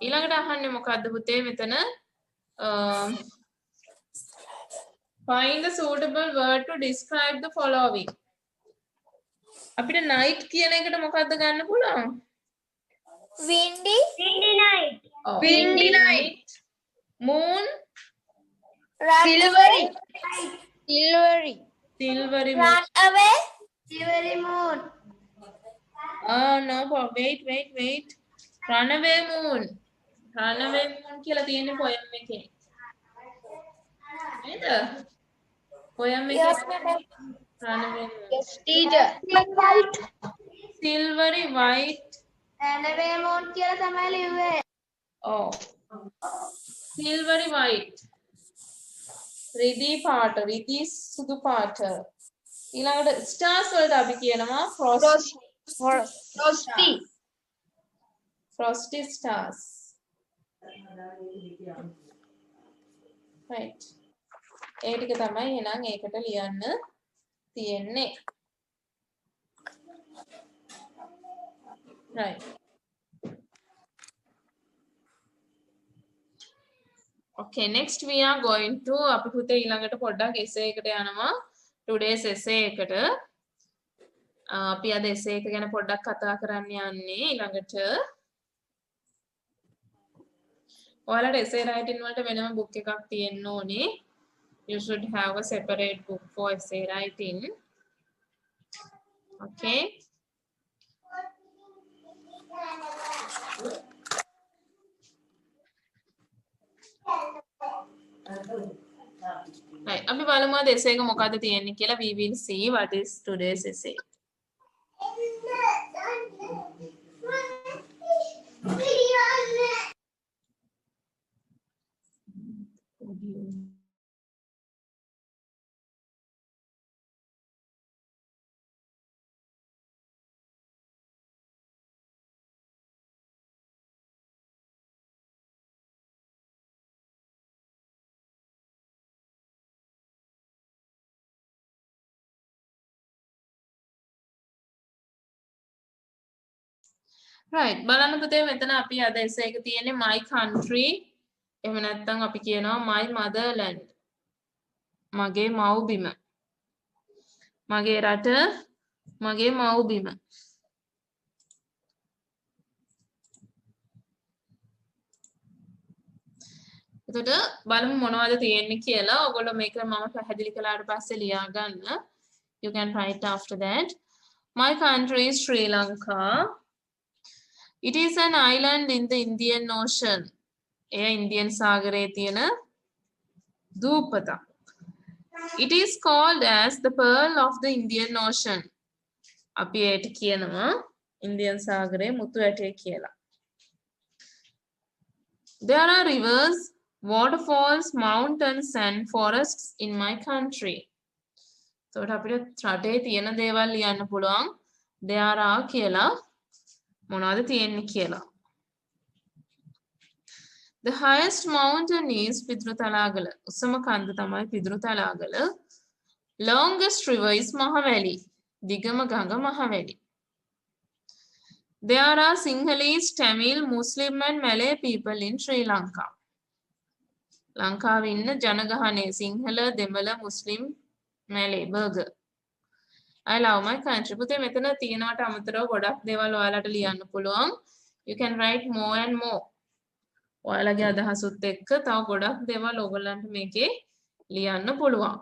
ඊළඟට අහන්නේ මොකද්ද පුතේ මෙතන? Find the suitable word to describe the following. අපිට night කියන එකට මොකද්ද ගන්න පුළුවන්? Windy. Windy night. Oh, Windy night. Moon. Silvery. Silvery. Silvery moon. Run away. Silvery moon. Oh no, wait. Runaway moon. Runaway moon කියලා තියෙන්නේ poem එකේ. නේද? poem එකේ Yes, madam. runaway moon. Yes, teacher. Silvery white. Runaway moon කියලා තමයි ලිව්වේ. Oh. Silvery white. රිදී පාට, රිදී සුදු පාට. ඊළඟට stars වලට අපි කියනවා Frosty. frosty stars. Right. ඒ ටික තමයි එහෙනම් ඒකට ලියන්න තියෙන්නේ. Right. Okay, next we are going to අපි පුතේ ඊළඟට පොඩ්ඩක් essay එකට යනවා. Today's essay එකට. අපි අද essay එක ගැන පොඩ්ඩක් කතා කරන්න යන්නේ ඊළඟට. ඔයාලට essay writing වලට වෙනම book එකක් තියෙන්න ඕනේ. You should have a separate book for essay writing. Okay. Right. අපි බලමු අද essay එක මොකද්ද තියෙන්නේ කියලා. We will see what is today's essay. Right. බලන්න පුතේ මෙතන අපි අද essay එක තියෙන්නේ my country. එහෙම නැත්නම් අපි කියනවා my motherland. මගේ මව්බිම. මගේ රට, මගේ මව්බිම. එතකොට බලමු මොනවද තියෙන්නේ කියලා. ඔයගොල්ලෝ මේක මම පැහැදිලි කළාට පස්සේ ලියා ගන්න. You can write after that. My country is Sri Lanka. It is an island in the Indian Ocean. එය ඉන්දියන් සාගරයේ තියෙන දූපතක්. It is called as the pearl of the Indian Ocean. අපි ඒට කියනවා ඉන්දියන් සාගරයේ මුතු ඇටය කියලා. There are rivers, waterfalls, mountains and forests in my country. එතකොට අපිට රටේ තියෙන දේවල් ලියන්න පුළුවන්. There are කියලා මොනවද තියෙන්නේ කියලා. The highest mountain is Pidrutalagala. උසම කන්ද තමයි Pidrutalagala. Longest river is Mahaveli. දිගම ගඟ Mahaweli. There are Sinhalese, Tamil, Muslim and Malay people in Sri Lanka. ලංකාවේ ඉන්න ජනගහනය සිංහල, දෙමළ, මුස්ලිම්, Malay, Burger. I love my country. පුතේ මෙතන තියෙනවට අමතරව ගොඩක් දේවල් ඔයාලට ලියන්න පුළුවන්. You can write more and more. ඔයාලගේ අදහසුත් එක්ක තව ගොඩක් දේවල් ඔයගොල්ලන්ට මේකේ ලියන්න පුළුවන්.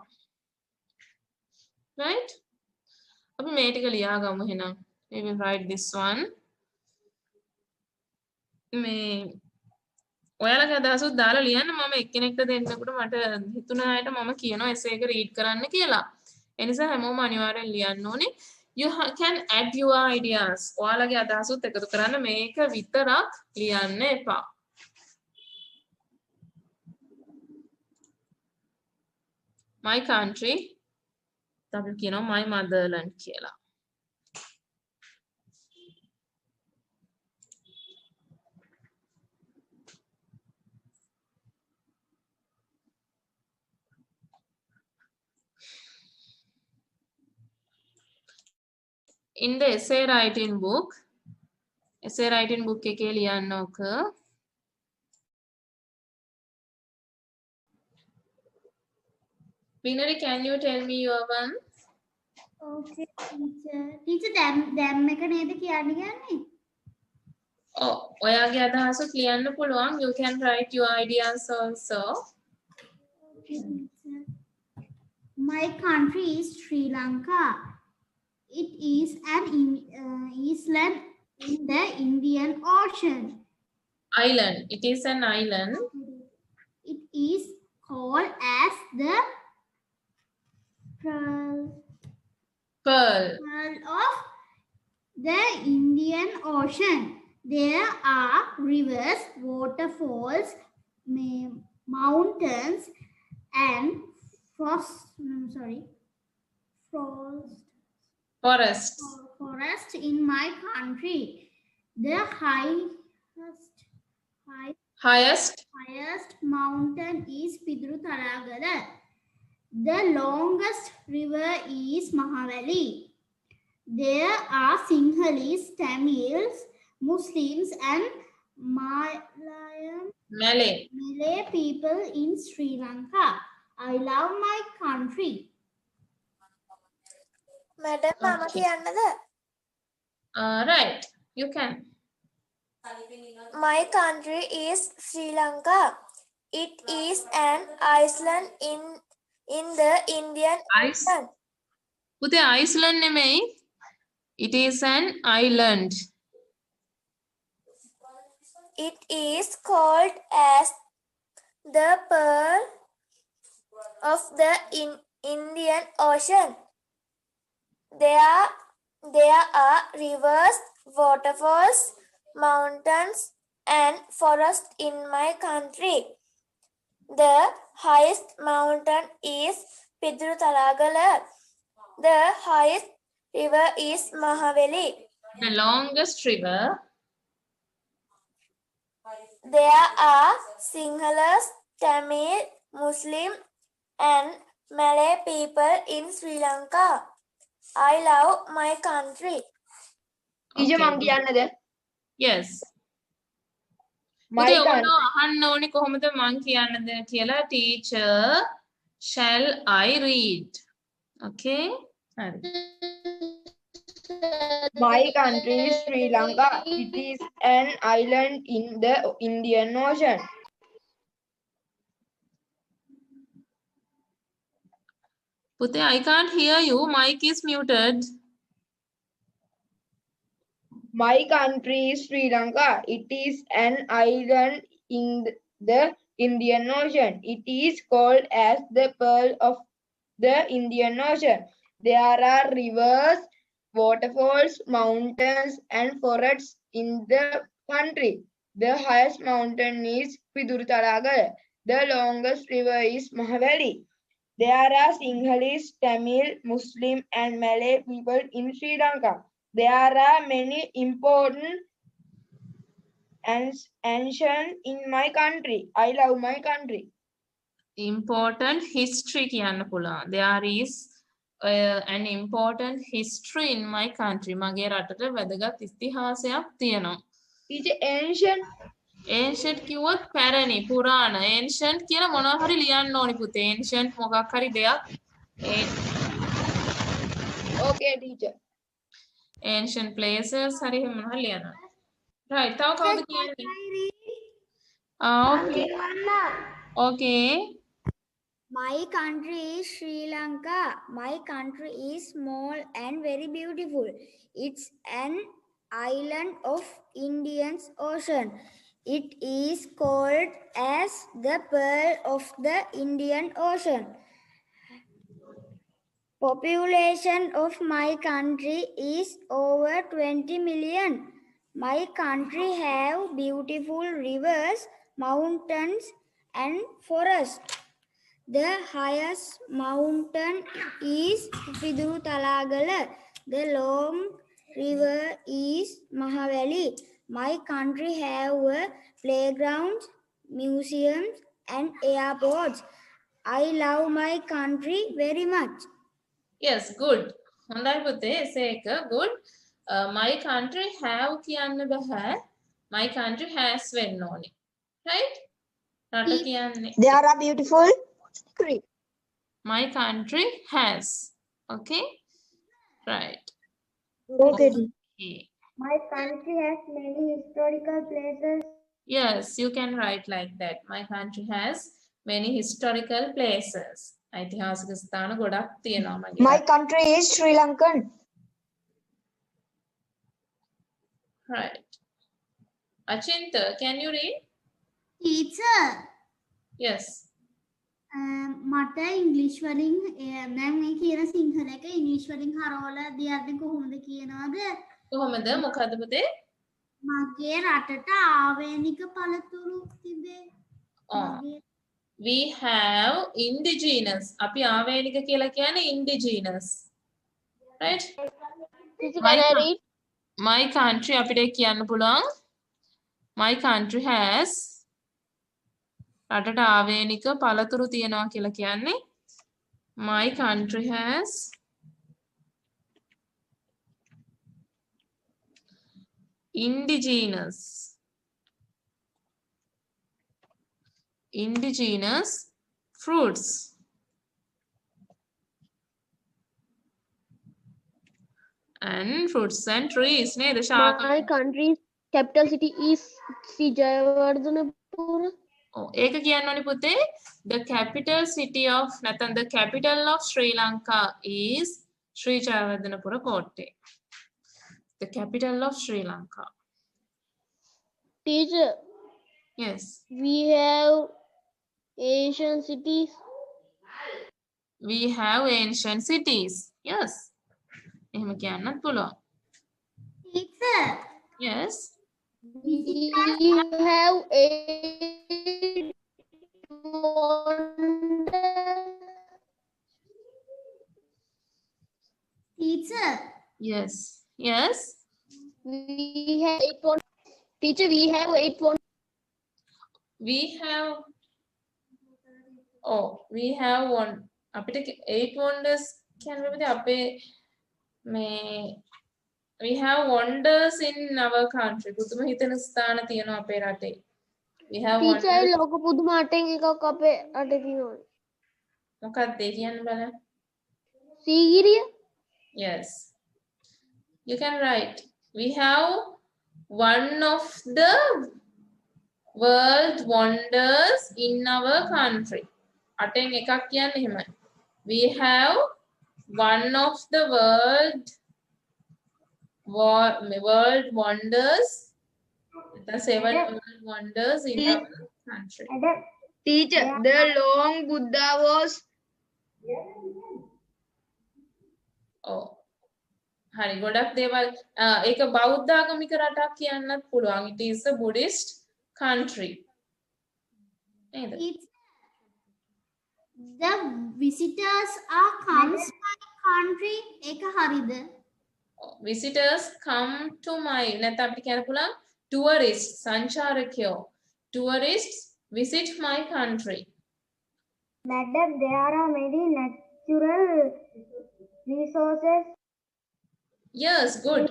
Right? අපි මේ ටික ලියා ගමු එහෙනම්. We will write this one. මේ ඔයාලගේ අදහසුත් දාලා ලියන්න. මම එක්කෙනෙක්ට දෙන්නකොට මට හිතුණ අයට මම කියනවා essay එක read කරන්න කියලා. ඒ නිසා හැමෝම අනිවාර්යෙන් ලියන්න ඕනේ. You can add your ideas. ඔයාලගේ අදහසුත් එකතු කරන්න. මේක විතරක් ලියන්න එපා. My country අපි කියනවා my motherland කියලා. In the essay writing book එකේ ලියන්න ඕක. Vinari, can you tell me your one? Okay, teacher. Teacher, දැම් එක නේද කියන්න ගන්නේ? Oh, ඔයාගේ අදහසත් ලියන්න පුළුවන්. You can write your ideas also. Okay, teacher. My country is Sri Lanka. It is an island in the Indian Ocean. Island. It is an island. It is called as the Pearl. of the Indian Ocean. There are rivers, waterfalls, mountains, and forest in my country. The highest mountain is Pidrutalagala. The longest river is Mahavali. There are Sinhalese, Tamils, Muslims, and Malay. Malay people in Sri Lanka. I love my country. Madam, mama කියන්නද? Right. You can. My country is Sri Lanka. It is an island in the Indian Ocean. පුතේ Iceland නෙමෙයි. It is an island. It is called as the pearl of the Indian Ocean. There are rivers, waterfalls, mountains, and forests in my country. The highest mountain is Pidrutalagala. The highest river is Mahavali. The longest river. There are Sinhalese, Tamil, Muslim, and Malay people in Sri Lanka. I love my country. ඊජ මං කියන්නද? Yes. My පුතේ country. ඔන්න අහන්න ඕනේ කොහොමද මං කියන්නද කියලා. Teacher, shall I read? Okay. හරි. My country is Sri Lanka. It is an island in the Indian Ocean. පුතේ, I can't hear you. Mic is muted. My country is Sri Lanka. It is an island in the Indian Ocean. It is called as the pearl of the Indian Ocean. There are rivers, waterfalls, mountains, and forests in the country. The highest mountain is Pidurutalagal. The longest river is Mahavali. There are Sinhalese, Tamil, Muslim, and Malay people in Sri Lanka. There are many important ancient in my country. I love my country. Important history කියන්න පුළුවන්. There is an important history in my country. මගේ රටට වැදගත් ඉතිහාසයක් තියෙනවා. Is ancient? Ancient කිව්වොත් පැරණි, පුරාණ. Ancient කියන මොනවා හරි ලියන්න ඕනි පුතේ. Ancient මොකක් හරි දෙයක්. Okay, teacher. Ancient places හරි එහෙම මොනවා හරි ලියන්න. Right. තව කවුද කියන්නේ? Okay. Okay. My country is Sri Lanka. My country is small and very beautiful. It's an island of Indian Ocean. It is called as the pearl of the Indian Ocean. Population of my country is over 20 million. My country have beautiful rivers, mountains, and forests. The highest mountain is Piduru Talagala. The long river is Mahavali. My country have playgrounds, museums and airports. I love my country very much. Yes, good. හොඳයි පුතේ. ඒක good. My country have කියන්න බෑ. My country has වෙන්න ඕනේ. Right? රට කියන්නේ There are beautiful trees. my country has. Okay? Right. Okay. Okay. My country has many historical places. Yes, you can write like that. My country has many historical places. ऐतिहासिक स्थान ගොඩක් තියෙනවා මගේ My රටේ. country is Sri Lankan. Right. Achinta, can you read? Teacher, Yes. මට ඉංග්‍රීසි වලින් දැන් මේ කියන සිංහල එක ඉංග්‍රීසි වලින් හරවලා දියද්දි කොහොමද කියනවද? කොහොමද? මොකද්ද පුතේ? මගේ රටට ආවේනික පළතුරු තිබේ. මගේ We have indigenous. අපි ආවේනික කියලා කියන්නේ indigenous. Right? Teacher, My can I coun- read? My country අපිට කියන්න පුළුවන්. My country has රටට ආවේනික පළතුරු තියනවා කියලා කියන්නේ my country has indigenous fruits and trees නේද ශාක My country's capital city is Sri Jayawardhanapura. ඒක කියන්න ඕනේ පුතේ the capital city of නැත්නම් the capital of Sri Lanka is Sri Jayawardhanapura Kotte the capital of Sri Lanka. Teacher, Yes. we have Asian cities. We have ancient cities. Yes. එහෙම කියන්නත් පුළුවන්. teacher, Yes. We have 8 wonders. teacher, Yes. Yes. We have 8 wonders. Teacher, we have 8 wonders. We have we have one අපිට 8 wonders කියන්නේ මොකද අපේ මේ we have wonders in our country. පුදුම හිතෙන ස්ථාන තියෙනවා අපේ රටේ. We have Teacher, wonders. ලෝක පුදුම අටෙන් එකක් අපේ රටේ තියෙනවා. මොකක්ද ඒ කියන්න බලන්න. Sigiriya. Yes. You can write. We have one of the world wonders in our country. අටෙන් එකක් කියන්නේ එහෙමයි. We have one of the world wonders, the 7 world wonders in our country. Teacher, the long Buddha was හරි ගොඩක් දේවල් ඒක බෞද්ධ ආගමික රටක් කියන්නත් පුළුවන්. It is a Buddhist country. නේද? the visitors are comes my country එක හරිද? Visitors come to my නැත්නම් අපිට කියන්න පුළුවන් tourists සංචාරකයෝ. Tourists visit my country. Madam, there are many natural resources. Yes, good.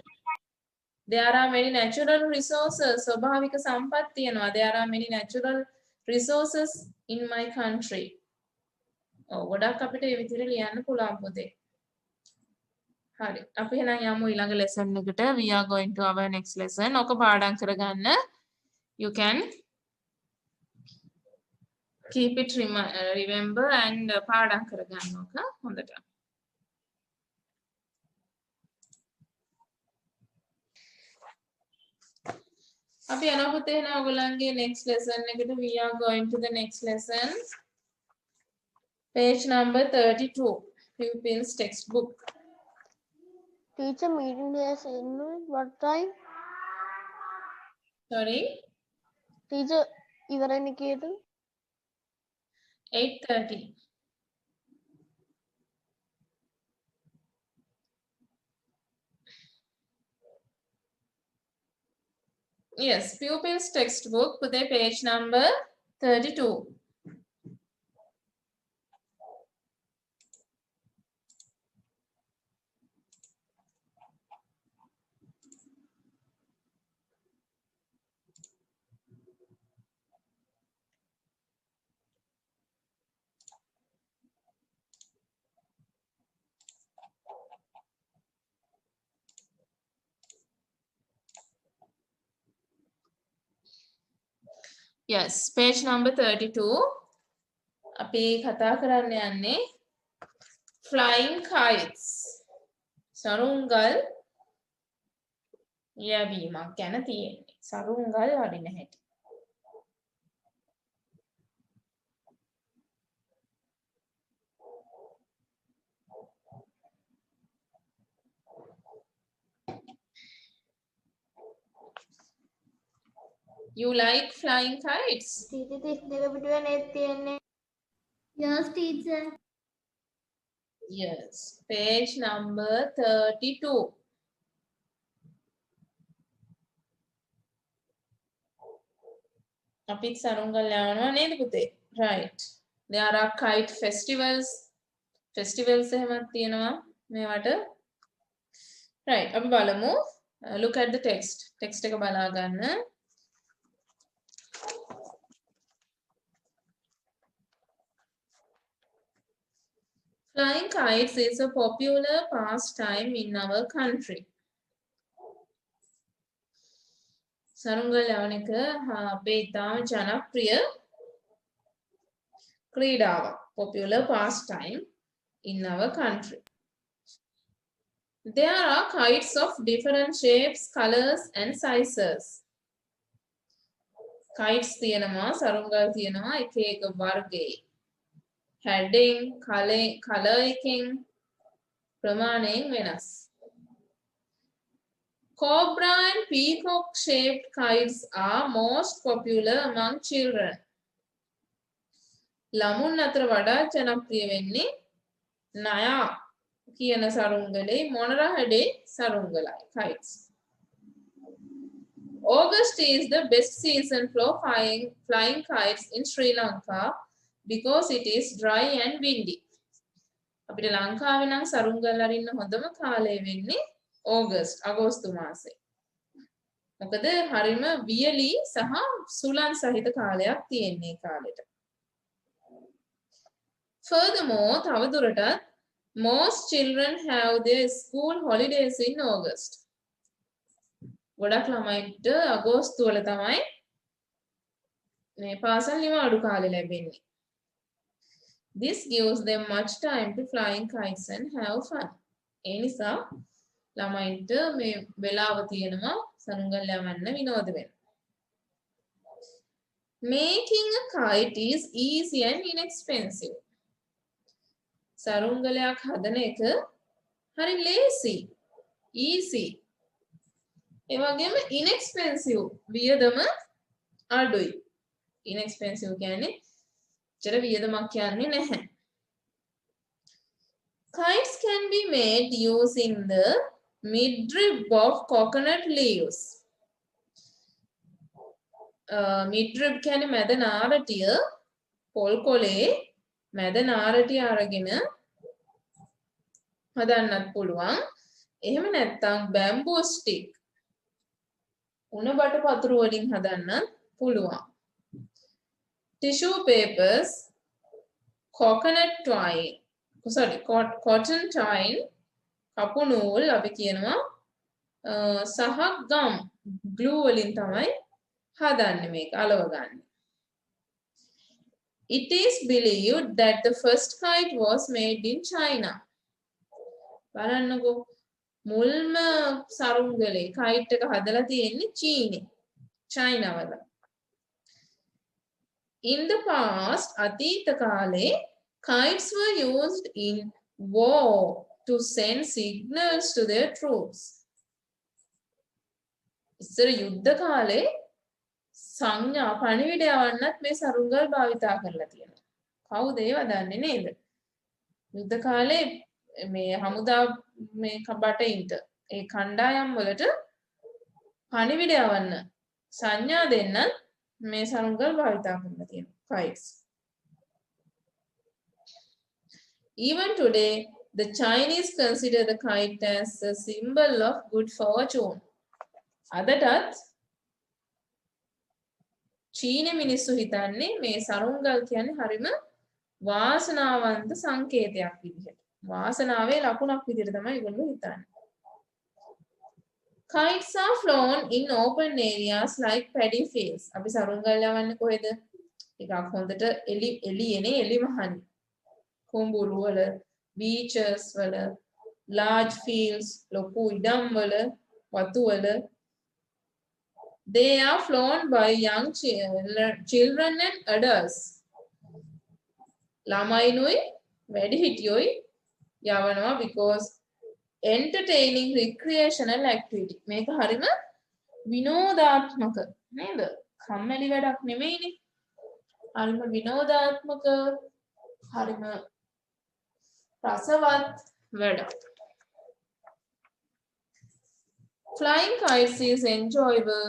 There are many natural resources. ස්වභාවික සම්පත් තියෙනවා. There are many natural resources in my country. ගොඩක් අපිට ඒ විදිහට ලියන්න පුළුවන් පොතේ. හරි. අපි එහෙනම් යමු ඊළඟ lesson එකට. We are going to our next lesson. ඔක පාඩම් කරගන්න. You can keep it remember and පාඩම් කරගන්න ඕක හොඳට. අපි යනවා පුතේ එහෙනම් ඔයගොල්ලන්ගේ next lesson එකට. We are going to the next lesson. Page number 32. Pupils textbook. Teacher, meeting has in what time? Sorry. Teacher, ඉවරයි කියද? 8:30. Yes, pupils textbook, put their page number 32. Yes, page number 32. අපි කතා කරන්න යන්නේ flying kites. සරුංගල් යැවීමක් ගැන තියෙන්නේ. සරුංගල් වඩින හැටි. You like flying kites? Yes, teacher. Yes, page number 32. අපිත් සරුංගල් යවනවා නේද පුතේ? Right. There are kite festivals. Festivals එහෙමත් තියෙනවා මේවට. Right. අපි බලමු. Look at the text. Text එක බලා ගන්න. Flying kites is a popular pastime in our country. සරුංගල් යවන එක අපේ ඉතාම ජනප්‍රිය ක්‍රීඩාවක්. Popular pastime in our country. There are kites of different shapes, colors and sizes. Kites තියෙනවා, සරුංගල් තියෙනවා එක එක වර්ගයේ. Heading, color එකෙන් ප්‍රමාණයෙන් වෙනස්. Cobra and peacock shaped kites are most popular among children. ළමුන් අතර වඩා ජනප්‍රිය වෙන්නේ නයා කියන සරුංගලේ මොනරා හැඩේ සරුංගලයි kites. August is the best season for flying kites in Sri Lanka because it is dry and windy. අපිට ලංකාවේ නම් සරුංගල් අරින්න හොඳම කාලය වෙන්නේ August, අගෝස්තු මාසේ. මොකද හරිම වියලි සහ සුළං සහිත කාලයක් තියෙන්නේ කාලෙට. Furthermore, තවදුරටත් most children have their school holidays in August. ගොඩක් ළමයිට අගෝස්තු වල තමයි මේ පාසල් නිවාඩු කාලේ ලැබෙන්නේ. This gives them much time to flying kites and have fun. ඒ නිසා ළමයින්ට මේ වෙලාව තියෙනවා සරුංගල් යවන්න විනෝද වෙන්න. Making a kite is easy and inexpensive. සරුංගලයක් හදන එක හරි ලේසි, easy. ඒ වගේම inexpensive, වියදම අඩුයි. Inexpensive කියන්නේ චර වියදමක් කියන්නේ නැහැ. Kites can be made using the midrib of coconut leaves. Midrib කියන්නේ මැද නාරටිය, පොල් කොලේ මැද නාරටිය අරගෙන හදන්නත් පුළුවන්. එහෙම නැත්නම් bamboo stick උණ බට පතුරු වලින් හදන්නත් පුළුවන්. Tissue papers, coconut twine, cotton twine, කපු නූල් අපි කියනවා සහ ගම් glue වලින් තමයි හදන්නේ මේක අලව ගන්න. It is believed that the first kite was made in China. බලන්නකෝ මුල්ම සරුංගලේ kite එක හදලා තියෙන්නේ චීනේ. China වල. In the past, අතීත කාලේ kites were used in war to send signals to their troops. ඉස්සර යුද්ධ කාලේ සංඥා පණිවිඩ යවන්නත් මේ සරුංගල් භාවිතා කරලා තියෙනවා. කවුද ඒව දන්නේ නේද? යුද්ධ කාලේ මේ හමුදා මේ බටයින්ට ඒ කණ්ඩායම් වලට පණිවිඩ යවන්න සංඥා දෙන්න මේ සරුංගල් භාවිතා කරන්න තියෙනවා kites. Even today, the Chinese consider the kite as a symbol of good fortune. අදටත් චීන මිනිස්සු හිතන්නේ මේ සරුංගල් කියන්නේ හරිම වාසනාවන්ත සංකේතයක් විදිහට. වාසනාවේ ලකුණක් විදිහට තමයි ඒගොල්ලෝ හිතන්නේ. Kites are flown in open areas like paddy fields. අපි සරුංගල් යවන්නේ කොහෙද? ටිකක් හොඳට එළියනේ එළි මහන්නේ. කුඹුරු වල, beaches වල, large fields, ලොකු ඉඩම් වල, වතු වල. They are flown by young children and adults. ළමයිනුයි වැඩිහිටියොයි යවනවා because entertaining recreational activity. මේක හරිම විනෝදාත්මක නේද? කම්මැලි වැඩක් නෙමෙයිනේ. හරිම විනෝදාත්මක හරිම රසවත් වැඩක්. Flying kites is enjoyable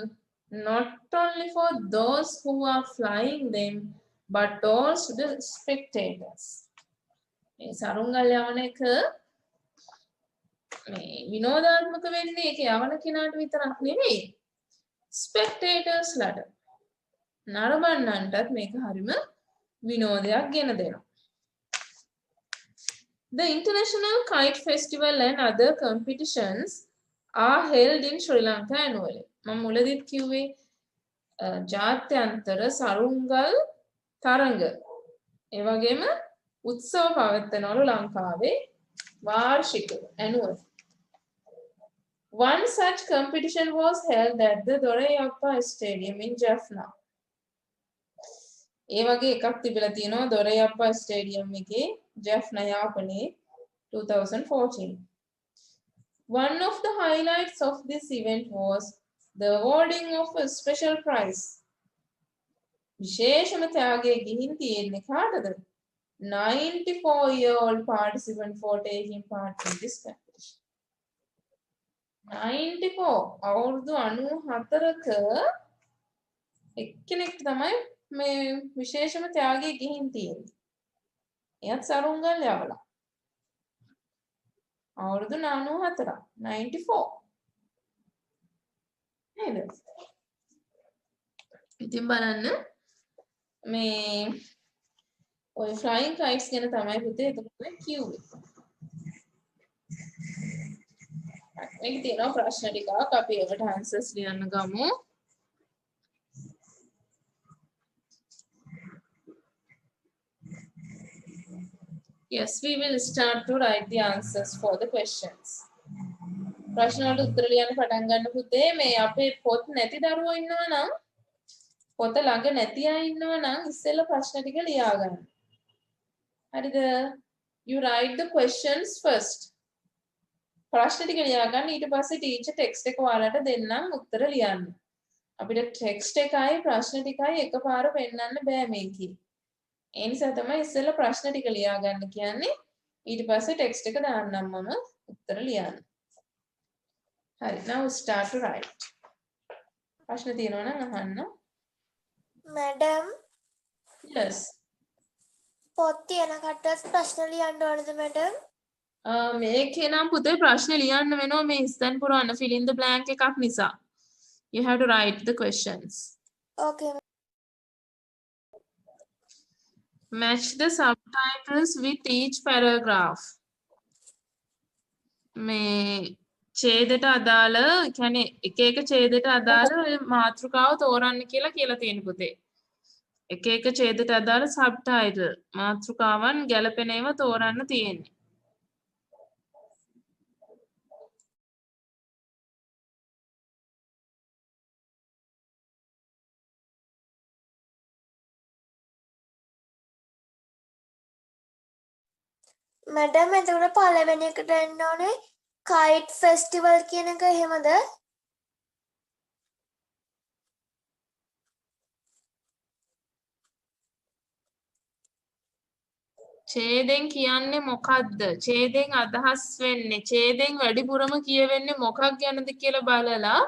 not only for those who are flying them but also the spectators. මේ සරුංගල් යවන එක මේ විනෝදාත්මක වෙන්නේ ඒක යවන කෙනාට විතරක් නෙවෙයි spectators ලට නරඹන්නන්ටත් මේක හරිම විනෝදයක් ගෙන දෙනවා. The International Kite Festival and other competitions are held in Sri Lanka annually. මම මුලදීත් කිව්වේ ජාත්‍යන්තර සරුංගල් තරඟ ඒ වගේම උත්සව පවත්වනවලු ලංකාවේ වාර්ෂිකව annual. One such competition was held at the Dorayappa Stadium in Jaffna. ඒ වගේ එකක් තිබිලා තියෙනවා Dorayappa Stadium එකේ Jaffna Palali 2014. One of the highlights of this event was the awarding of a special prize. විශේෂම ත්‍යාගයේ ගිහින් තියෙන්නේ කාටද? 94-year-old participant for taking part in this competition. 94 අවුරුදු 94ක එක්කෙනෙක් තමයි මේ විශේෂම ත්‍යාගයේ ගිහින් තියෙන්නේ. එයත් සරුංගල් යවලා. අවුරුදු 94 94 නේද? ඉතින් බලන්න මේ ඔය flying kites ගැන තමයි පුතේ එතකොට කිව්වේ. මේක තියෙනවා ප්‍රශ්න ටිකක් අපි ඒකට answers ලියන්න ගමු. Yes, we will start to write the answers for the questions. ප්‍රශ්න වලට උත්තර ලියන්න පටන් ගන්න පුතේ. මේ අපේ පොත් නැති දරුවෝ ඉන්නවා නම් පොත ළඟ නැති අය ඉන්නවා නම් ඉස්සෙල්ලා ප්‍රශ්න ටික ලියා ගන්න. හරිද? You write the questions first. ප්‍රශ්න ටික ලියා ගන්න ඊට පස්සේ ටීචර් ටෙක්ස්ට් එක ඔයාලට දෙන්නම් උත්තර ලියන්න. අපිට ටෙක්ස්ට් එකයි ප්‍රශ්න ටිකයි එකපාර පෙන්නන්න බෑ මේකේ. ඒ නිසා තමයි ඉස්සෙල්ලා ප්‍රශ්න ටික ලියා ගන්න කියන්නේ. ඊට පස්සේ ටෙක්ස්ට් එක දාන්නම් මම උත්තර ලියන්න. හරි. Now start to write. ප්‍රශ්න තියෙනවා නම් අහන්න. Madam, Yes. පොත් තියන කට්ටත් ප්‍රශ්න ලියන්න ඕනද madam? මේකේ නම් පුතේ ප්‍රශ්න ලියන්න වෙනවා මේ ඉස්සන් පුරවන්න fill in the blank එකක් නිසා. You have to write the questions. Okay. Match the subtitles with each paragraph. මේ ඡේදයට අදාළ කියන්නේ එක එක ඡේදයට අදාළ මාතෘකාව තෝරන්න කියලා තියෙන පුතේ. එක එක ඡේදයට අදාළ subtitle මාතෘකාවන් ගැලපෙන ඒවා තෝරන්න තියෙන්නේ. Madam, එතකොට පළවෙනි එකට එන්න ඕනේ kite festival කියන එක එහෙමද? ඡේදෙන් කියන්නේ මොකක්ද? ඡේදෙන් අදහස් වෙන්නේ ඡේදෙන් වැඩිපුරම කියවෙන්නේ මොකක් ගැනද කියලා බලලා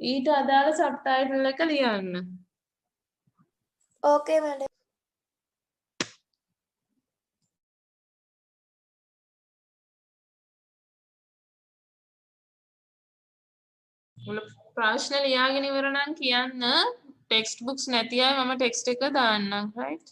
ඊට අදාළ සබ්ටයිටල් එක ලියන්න. Okay, madam. මුල ප්‍රශ්න ලියාගෙන ඉවර නම් කියන්න. ටෙක්ස්ට් බුක්ස් නැති අය මම ටෙක්ස්ට් එක දාන්නම්, right?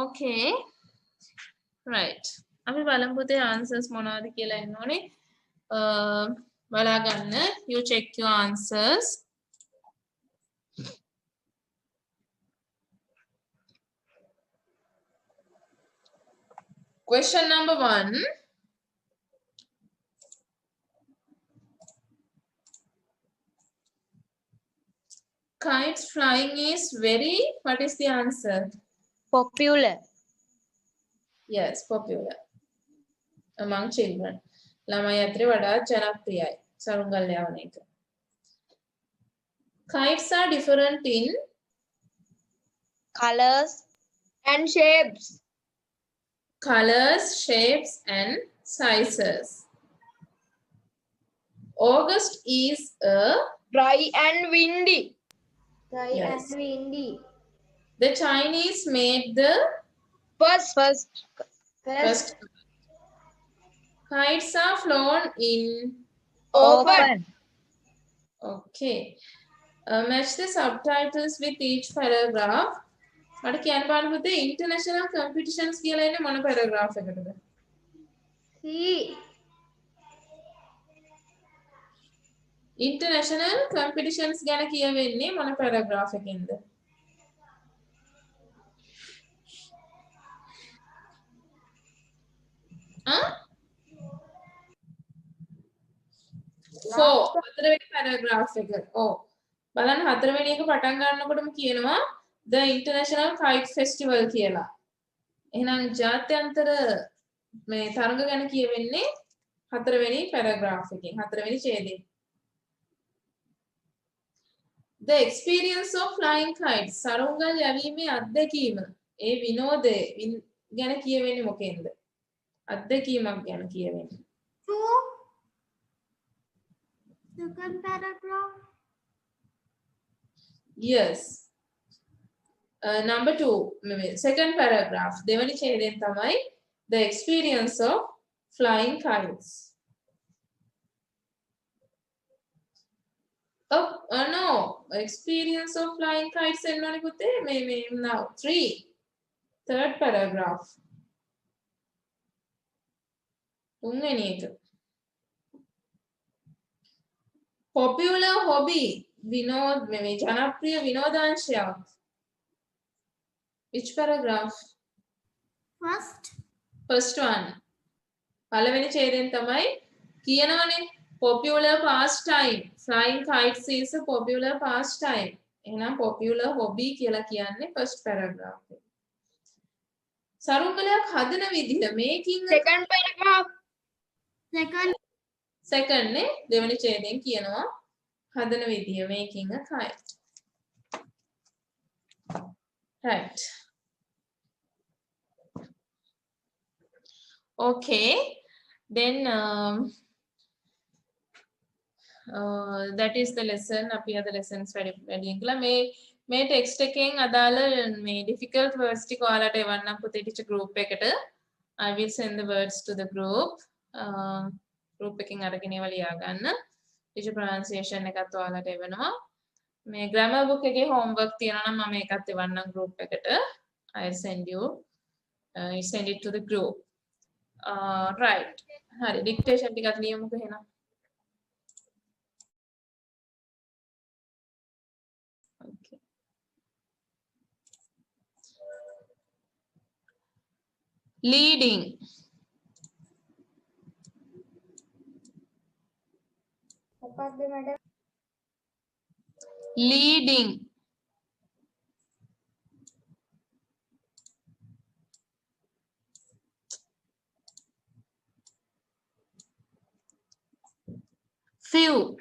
Okay. Right. අපි බලමු පුතේ answers මොනවද කියලා එන්න ඕනේ. බලා ගන්න. You check your answers. Question number 1. Kites flying is very, what is the answer? Popular. Yes, popular among children. ළමයි අතරේ වඩාත් ජනප්‍රියයි. සරුංගල් යවන එක. Kites are different in Colors. And shapes. colors, shapes, and sizes. August is a Dry and windy. Dry Yes. and windy. the Chinese made the First. first. Kites are flown in. Open. Okay. Match the subtitles with each paragraph. මට කියන්න බලන්න පුතේ international competitions කියලා ඉන්නේ මොන paragraph එකකටද? C. International competitions ගැන කියවෙන්නේ මොන paragraph එකකින්ද? හතරවෙනි paragraph එක. ඔව්. බලන්න හතරවෙනි එක පටන් ගන්නකොටම කියනවා the international kite festival කියලා. එහෙනම් ජාත්‍යන්තර මේ තරඟ ගැන කියවෙන්නේ හතරවෙනි paragraph එකෙන් හතරවෙනි ඡේදයෙන්. The experience of flying kites සරුංගල් යැවීමේ අත්දැකීම ඒ විනෝදය ගැන කියවෙන්නේ මොකෙන්ද? අත්දැකීමක් ගැන කියවෙන්නේ. 2. Second paragraph. Yes. Number 2 second paragraph දෙවනි ඡේදයෙන් තමයි the experience of flying kites. No experience of flying kites එන්න ඕනේ පුතේ මේ now 3 third paragraph තුන්වෙනි එක popular hobby විනෝද මේ ජනප්‍රිය විනෝදාංශයක්. Which paragraph? First one. පළවෙනි ඡේදයෙන් තමයි කියනවනේ popular pastime. Flying kites is a popular pastime. එහෙනම් popular hobby කියලා කියන්නේ first paragraph එක. සරුංගලයක් හදන විදිහ making Second paragraph. second නේ දෙවෙනි ඡේදයෙන් කියනවා හදන විදිහ making a kite. Right. Okay. Then that is the lesson. අපි අද lessons වැඩි කළා. මේ text එකෙන් අදාළ මේ difficult words ටික ඔයාලට එවන්නම් පුතේ teacher group එකට. I will send the words to the group. group එකෙන් අරගෙන ඒවා ලියා ගන්න. teacher pronunciation එකත් ඔයාලට එවනවා. මේ grammar book එකේ homework තියෙනවා නම් මම ඒකත් එවන්නම් group එකට. I will send it to the group. Right. හරි dictation ටිකක් ලියමුකෝ එහෙනම්. Okay. Leading. මොකක්ද madam? Leading. few,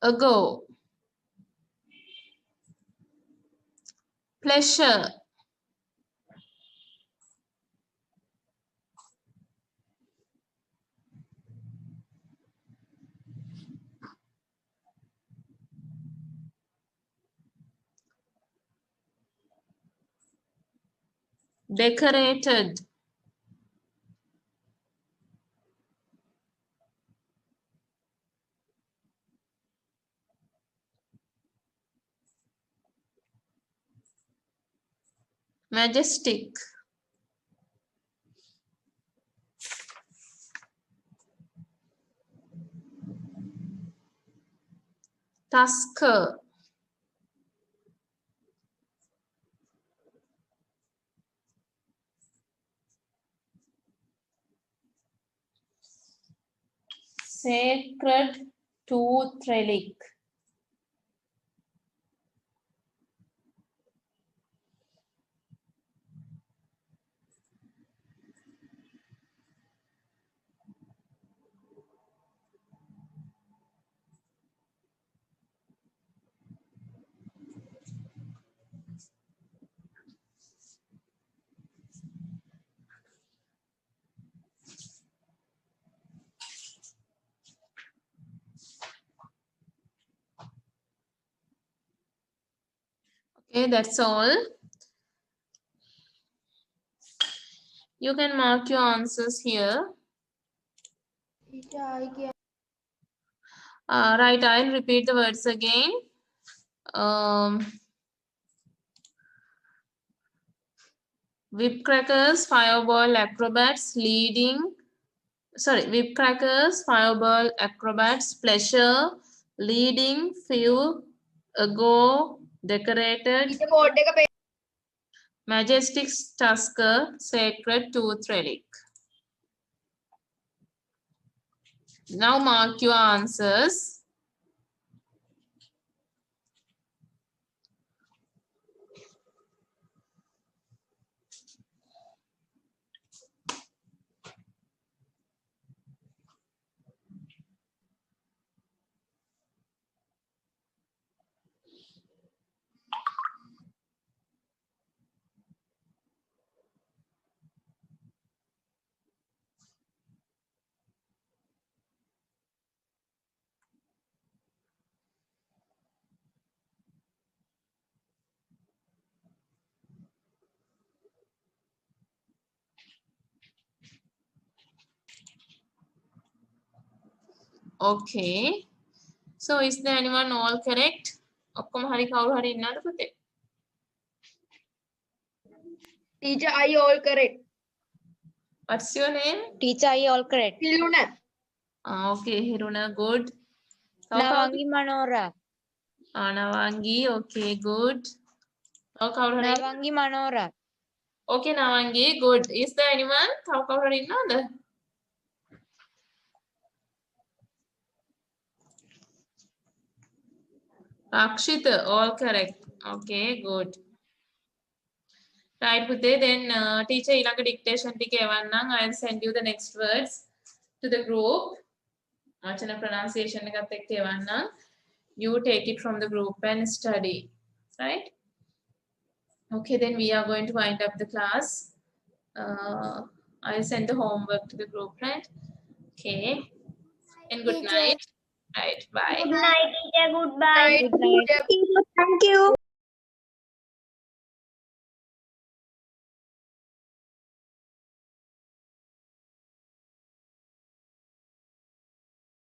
ago, pleasure, decorated, majestic, tusker, sacred tooth relic, okay, that's all. You can mark your answers here. Right, I'll repeat the words again. Whip crackers, fireball acrobats, whip crackers, fireball acrobats, pleasure, leading, few, ago, decorated, Teacher code එක පේ- majestic, tusker, sacred tooth relic. Now mark your answers. Okay. So is there anyone all correct? ඔක්කොම හරි කවුරු හරි ඉන්නවද පුතේ? Teacher, I all correct. What's your name? Teacher, I all correct. Hiluna. Okay, Hiruna, good. තව කවුද? Nawangi Manora. Nawangi, okay, good. තව කවුරු හරි? Nawangi Manora. Okay, Nawangi, good. Is there anyone? තව කවුරු හරි ඉන්නවද? Rakshita, all correct. Okay, good. Right, Pute, then teacher ඊළඟ dictation ටික එවන්නම්. I'll send you the next words to the group. වචන pronunciation එකත් එක්ක එවන්නම්. You take it from the group and study. Right? Okay, then we are going to wind up the class. I'll send the homework to the group, right? Okay. And good Teacher. night. Right, bye. Good night, teacher. Goodbye. Good night. Thank you.